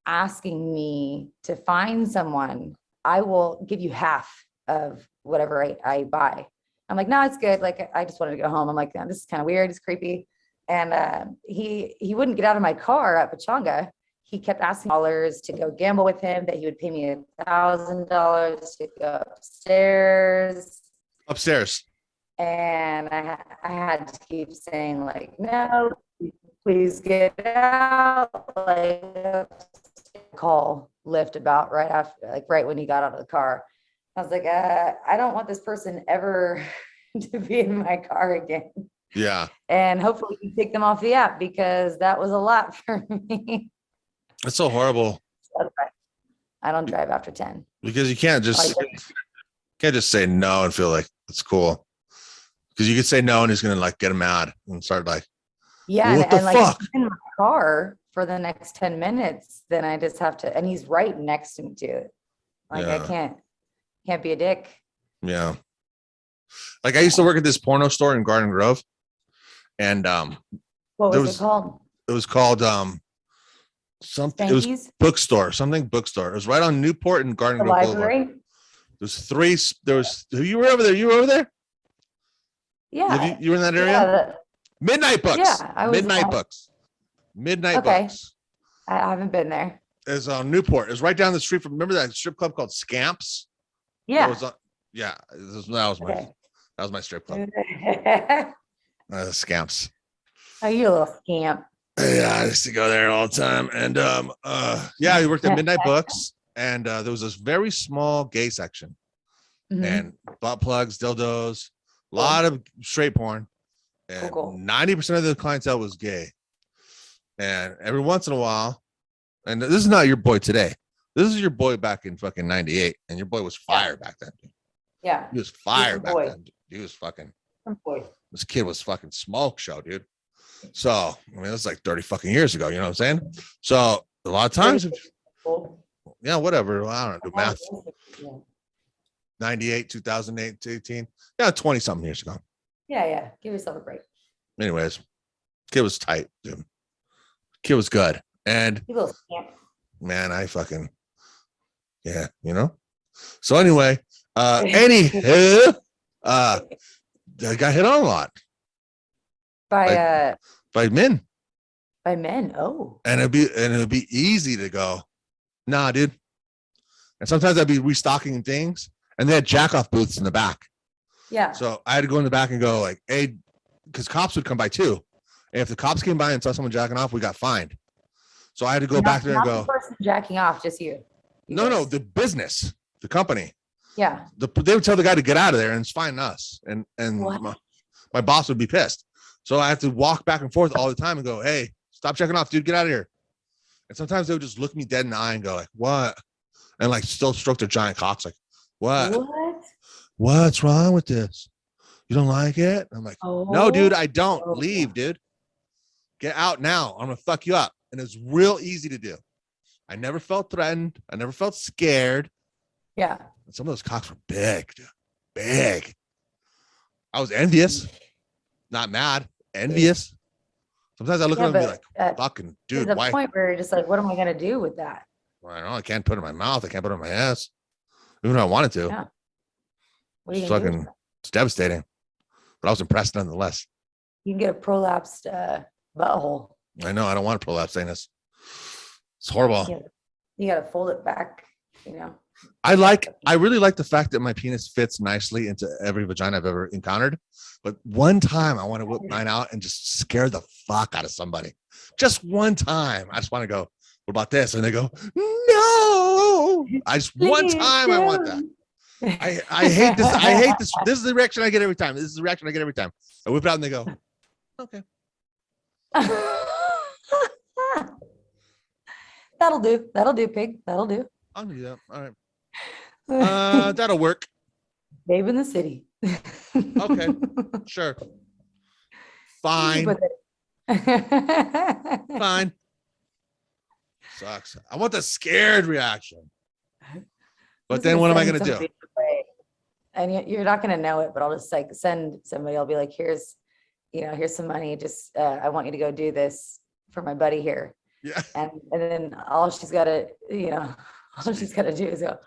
asking me to find someone. I will give you half of whatever I buy. I'm like, no, it's good. Like, I just wanted to go home. I'm like, this is kind of weird. It's creepy. And he wouldn't get out of my car at Pachanga. He kept asking dollars to go gamble with him, that he would pay me $1,000 to go upstairs. And I had to keep saying like, no, please get out. Like, call Lyft about right after, like right when he got out of the car. I was like, I don't want this person ever to be in my car again. Yeah. And hopefully you take them off the app because that was a lot for me. It's so horrible I don't drive after 10. because you can't just say no and feel like it's cool. Because you could say no and he's gonna like get mad and start like, Yeah, what the and like fuck? if I'm in my car for the next 10 minutes, then I just have to, and he's right next to me too. Like Yeah. I can't be a dick. Yeah. Like I used to work at this porno store in Garden Grove. And What There was was- it called? it was called something. It was Spanky's, bookstore, something bookstore. It was right on Newport and Garden the Grove Boulevard. library. There's three. There was. You were over there. You were over there. Yeah. You were in that area. Yeah, Midnight Books. Yeah, I was Midnight at- Books. Midnight Okay. Books I haven't been there. is on Newport. It's right down the street from. Remember that strip club called Scamps? That Yeah. was on, yeah. That was my. Okay. That was my strip club. Scamps. Oh, you little scamp. Yeah, I used to go there all the time. And yeah, we worked at Midnight Books, and there was this very small gay section, Mhm. and butt plugs, dildos, a lot of straight porn, and Cool. 90% of the clientele was gay. And every once in a while, and this is not your boy today. This is your boy back in fucking 98, and your boy was fire back then. Yeah. He was fire a back boy. then. He was fucking. Boy. This kid was fucking smoke show, dude. So I mean, it was like 30 fucking years ago. You know what I'm saying? So a lot of times, Cool. yeah, whatever. I don't do math. Yeah. 98, 2008, 18. Yeah, 20 something years ago. Yeah. Give yourself a break. Anyways, kid was tight, dude. Kid was good. And You little scamp. man, I fucking, yeah, you know? So anyway, anywho, I got hit on a lot By by men. by men. Oh. And it'd be easy to go, nah, dude. And sometimes I'd be restocking things and they had jack off booths in the back. Yeah. So I had to go in the back and go like, hey, because cops would come by too. And if the cops came by and saw someone jacking off, we got fined. So I had to go back there and Not go, the person jacking off, just you. no, the business, the company. Yeah. They would tell the guy to get out of there and it's fine us. And What? my boss would be pissed. So I have to walk back and forth all the time and go, hey, stop checking off, dude, get out of here. And sometimes they would just look me dead in the eye and go like, what? And like still stroke their giant cocks like, what? What? What's wrong with this? You don't like it? I'm like, no, dude, I don't. Oh. Leave, dude. Get out now. I'm gonna fuck you up. And it's real easy to do. I never felt threatened. I never felt scared. Yeah. And some of those cocks were big, dude. Big. I was envious, not mad, envious. Sometimes I look at them and be like, fucking dude, there's a why? point where you're just like, what am I gonna do with that? I don't know. I can't put it in my mouth. I can't put it in my ass. Even if I wanted to. Yeah. What are you It's gonna do with fucking, that? it's devastating. But I was impressed nonetheless. You can get a prolapsed butthole. I know. I don't want to prolapse anus. It's horrible. Yeah. You gotta fold it back, you know. I really like the fact that my penis fits nicely into every vagina I've ever encountered. But one time I want to whip mine out and just scare the fuck out of somebody. Just one time. I just want to go, what about this? And they go, no. I just one Please time I want that. don't. I hate this. I hate this. This is the reaction I get every time. This is the reaction I get every time. I whip it out and they go, okay. That'll do. That'll do, pig. That'll do. I'll do that. All right. That'll work. Babe in the city. Okay. Sure. Fine. Fine. Sucks. I want the scared reaction. But then what am I going to do? And you're not going to know it, but I'll just like send somebody. I'll be like, here's some money. Just, I want you to go do this for my buddy here. Yeah. And then all she's got to do is go,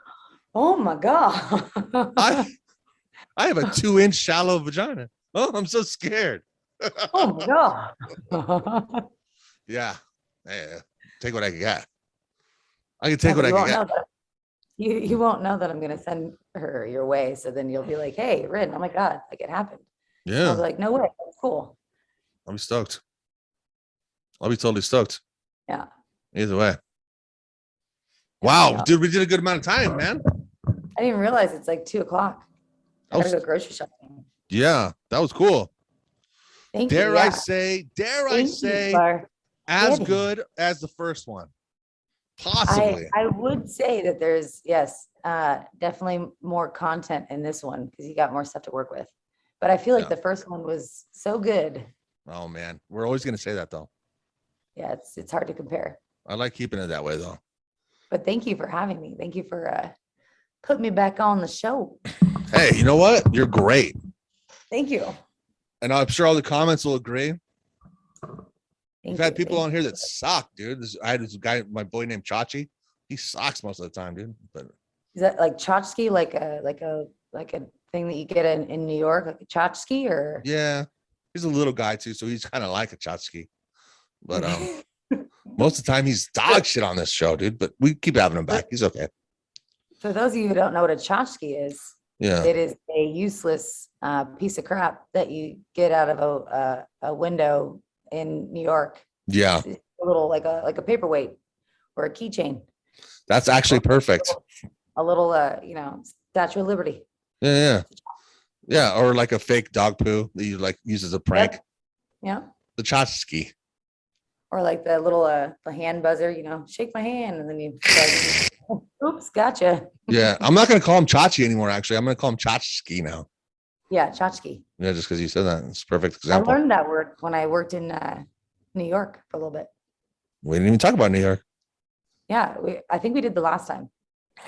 oh my God. I have a 2-inch shallow vagina. Oh, I'm so scared. Oh my God. Yeah. Hey, take what I can get. I can take what I can get. You won't know that I'm going to send her your way. So then you'll be like, hey, Rin, oh my God, like it happened. I'll be Yeah. like, no way. That's cool. I'll be stoked. I'll be totally stoked. Yeah. Either way. Yeah, Wow, yeah. dude, we did a good amount of time, man. I didn't even realize it's like 2:00. I gotta go grocery shopping. Yeah, that was cool. Thank you. Dare I yeah. say, Thank you as for- good as the first one. Possibly. I would say that there's, yes, definitely more content in this one because you got more stuff to work with. But I feel like Yeah. the first one was so good. Oh man, we're always gonna say that though. Yeah, it's hard to compare. I like keeping it that way though. But thank you for having me. Thank you for putting me back on the show. Hey, you know what? You're great. Thank you. And I'm sure all the comments will agree. We've had people on here that suck, dude. I had this guy, my boy named Chachi. He sucks most of the time, dude. But Is that like tchotchke, like a thing that you get in New York, like a tchotchke, or? yeah, he's a little guy too, so he's kind of like a Chachi. But most of the time he's dog shit on this show, dude. But we keep having him back. He's okay. For those of you who don't know what a tchotchke is, Yeah. it is a useless piece of crap that you get out of a window in New York. Yeah. It's a little like a paperweight or a keychain. That's actually perfect. A little Statue of Liberty. Yeah. Yeah. Or like a fake dog poo that you like use as a prank. Yep. Yeah. The Chachi. Or like the little the hand buzzer, shake my hand, and then you oops, gotcha. Yeah. I'm not gonna call him Chachi anymore, actually. I'm gonna call him Chachi now. Yeah, tchotchke. Yeah, just because you said that. It's a perfect I example. learned that word when I worked in New York for a little bit. We didn't even talk about New York. Yeah, I think we did the last time.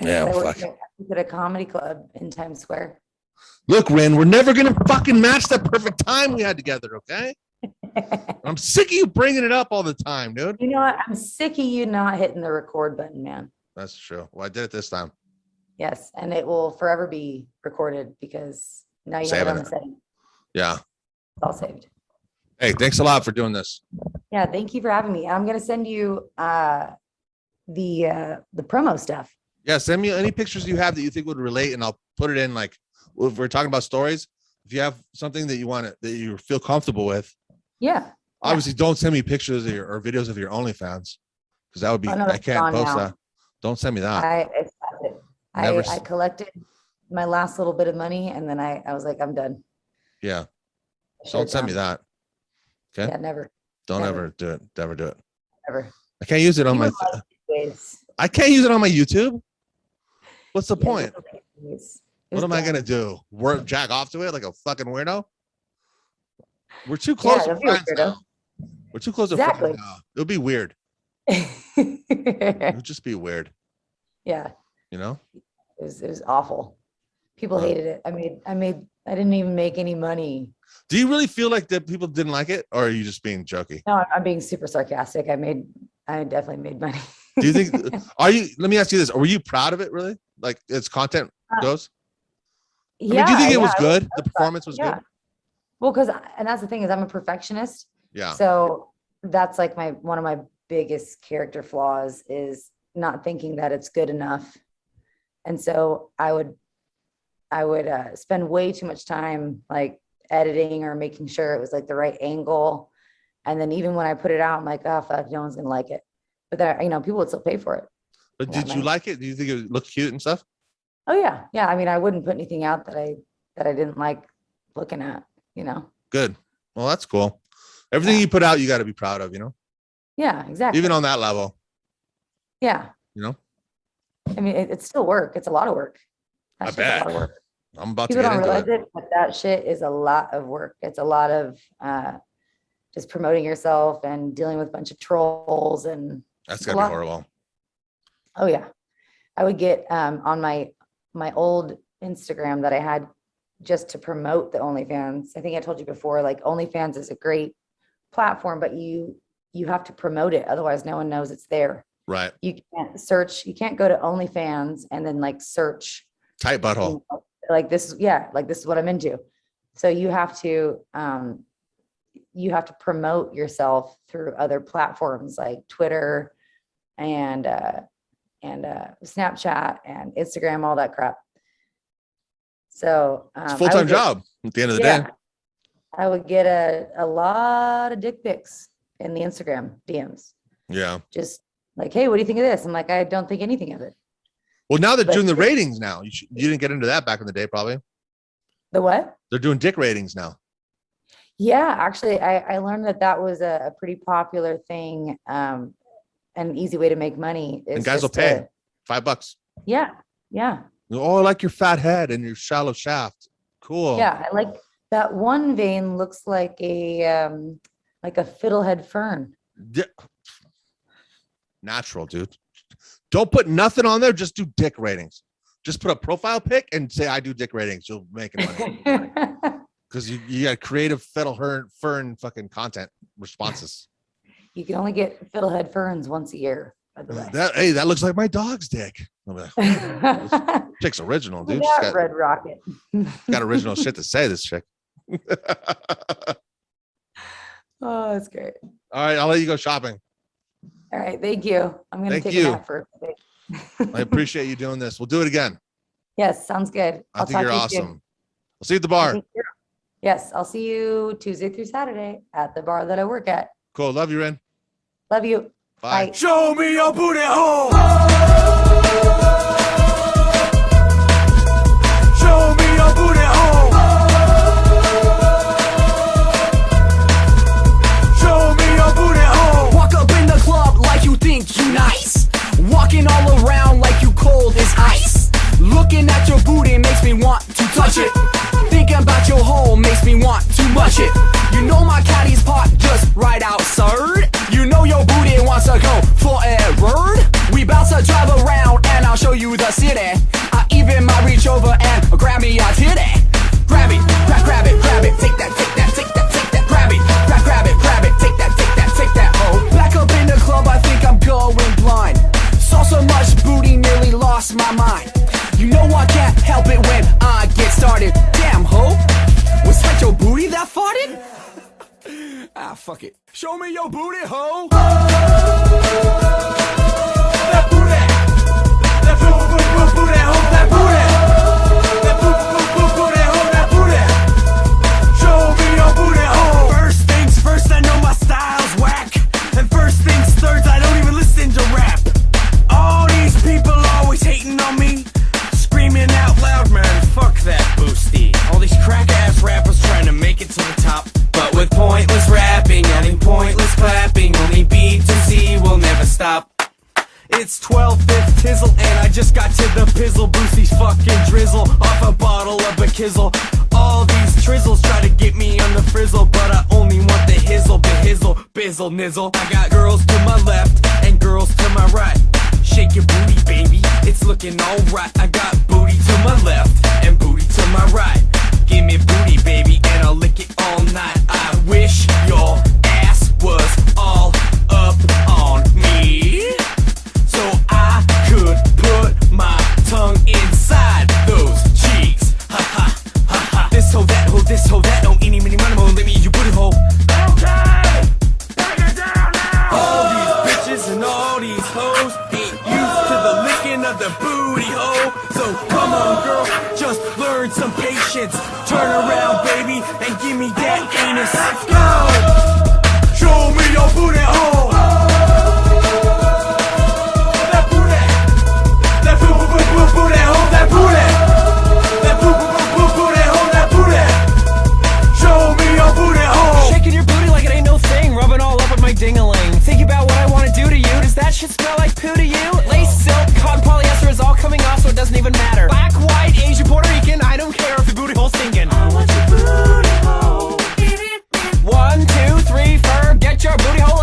Yeah, I fuck. worked at a comedy club in Times Square. Look, Ren, we're never gonna fucking match that perfect time we had together, okay? I'm sick of you bringing it up all the time, dude. You know what? I'm sick of you not hitting the record button, man. That's true. Well, I did it this time. Yes, and it will forever be recorded because now you have it Saving on the it. setting. Yeah. It's all saved. Hey, thanks a lot for doing this. Yeah, thank you for having me. I'm gonna send you the promo stuff. Yeah, send me any pictures you have that you think would relate, and I'll put it in. Like, if we're talking about stories, if you have something that you want that you feel comfortable with, Yeah. obviously don't send me pictures of or videos of your OnlyFans, because that would be Oh, no, I that's can't gone post now. that. Don't send me that. I Never collected my last little bit of money, and then I was like, I'm done. Yeah, Shut don't it send me down. that. Okay, Yeah, never, don't never. ever do it. Never do it. never. I can't use it on Even my. like ways. I can't use it on my YouTube. What's the Yeah, point? it was What am I dumb. gonna do? Work jack off to it like a fucking weirdo? We're too close to don't be a friends weirdo. now. We're too close to Exactly. friends now. It would be weird. It would just be weird, Yeah, you know? it was awful. People Huh. hated it. I didn't even make any money. Do you really feel like that people didn't like it, or are you just being jokey? No, I'm being super sarcastic. I definitely made money. Do you think? Are you? Let me ask you this: were you proud of it? Really? Like its content goes? I mean, do you think it was good? The performance was Yeah. good. Well, and that's the thing is I'm a perfectionist. Yeah. So that's like one of my biggest character flaws is not thinking that it's good enough. And so I would spend way too much time like editing or making sure it was like the right angle. And then even when I put it out, I'm like, oh fuck, no one's gonna like it. But then, people would still pay for it. But Yeah, did you nice. like it? Do you think it looked cute and stuff? Oh yeah. Yeah. I mean, I wouldn't put anything out that I didn't like looking at, Good. Well, that's cool. Everything Yeah. you put out, you got to be proud of, Yeah, exactly. even on that level, Yeah. I mean, it's still work. It's a lot of work. I That's just a lot bet. of work. I'm about People to get don't into realize it. it, but that shit is a lot of work. It's a lot of just promoting yourself and dealing with a bunch of trolls and That's a got to be lot. horrible. Oh yeah. I would get on my old Instagram that I had just to promote the OnlyFans. I think I told you before, like OnlyFans is a great platform, but you have to promote it. Otherwise no one knows it's there. Right. You can't search, you can't go to OnlyFans and then like search Tight butthole. like this is what I'm into. So you have to promote yourself through other platforms like Twitter and Snapchat and Instagram, all that crap. So It's a full-time job at the end of the day. I would get a lot of dick pics in the Instagram DMs. Yeah. Just like, hey, what do you think of this? I'm like, I don't think anything of it. Well, now they're But- doing the ratings now. You didn't get into that back in the day, probably. The what? They're doing dick ratings now. Yeah, actually, I learned that was a pretty popular thing, an easy way to make money. And Is guys will just pay $5. Yeah, yeah, Oh, I like your fat head and your shallow shaft. Cool. yeah. I like that one vein looks like a fiddlehead fern. Yeah. Natural, dude. Don't put nothing on there. Just do dick ratings. Just put a profile pic and say, I do dick ratings. You'll make money. Because you got creative fern fucking content responses. You can only get fiddlehead ferns once a year, by the way. That looks like my dog's dick. I'm like, this chick's original, dude. She's got, Red Rocket. got original shit to say, this chick. Oh, that's great. All right, I'll let you go shopping. All right, thank you. I'm gonna Thank take you. a nap for a bit. I appreciate you doing this. We'll do it again. Yes, sounds good. I think talk you're to you soon. awesome. I'll see you at the bar. Yes, I'll see you Tuesday through Saturday at the bar that I work at. Cool. Love you, Ren. Love you. Bye. Bye. Show me your booty hole. Show me your booty hole. Show me your booty hole. Walk up in the club like you think you nice. Walking all around like you cold as ice. Looking at your booty makes me want to touch it. Thinking about your hole makes me want to much it. You know my caddy's parked just right outside. You know your booty wants to go forever. We bout to drive around and I'll show you the city. I even might reach over and grab me a titty. Grab it, grab it, grab it. Take that, take that, take that, take that. Grab it, grab it, grab it. Take that, take that, take that. Oh, back up in the club, I think I'm going blind. Saw so much booty, nearly lost my mind. You know I can't help it when I get started. Damn, ho, was that your booty that farted? Ah, fuck it. Show me your booty, ho. That booty. That booty hole. That booty. That booty hole. That booty. Show me your booty hole. First things first, I know my style's whack. And first things third, I don't even listen to rap. All these people always hating on me. Screaming out loud, man, fuck that boosty. All these crack-ass rappers trying to make it to the top. But with pointless rapping, adding pointless clapping, only B2C will never stop. It's 12-5th tizzle, and I just got to the pizzle. Boosie's fucking drizzle off a bottle of Bakizzle. All these trizzles try to get me on the frizzle, but I only want the hizzle, behizzle, bizzle, nizzle. I got girls to my left and girls to my right. Shake your booty, baby, it's looking alright. I got booty to my left and booty to my right. Give me booty, baby, and I'll lick it all night. I wish your ass was all up on me, so I could put my tongue inside those cheeks. Ha ha ha ha. This hoe, that hoe, this hoe, that hoe. Eeny, meeny, money, mo. Let me eat your booty hole. Okay. Take it down now. All these bitches and all these hoes ain't used to the licking of the booty hole. So come on, girl, just learn some patience. Turn around, baby, and give me that anus. Let's go. Show me your booty hole. That booty. That booty hole. That booty. That booty hole. That booty. Show me your booty hole. Shaking your booty like it ain't no thing. Rubbing all up with my ding-a-ling. Think about what I want to do to you. Does that shit smell like poo to you? Lace, silk, cotton, polyester is all coming off, so it doesn't even matter. Black, white, Asian, Puerto Rican, I don't care if your booty hole's stinking. I want your booty hole. 1, 2, 3, 4, get your booty hole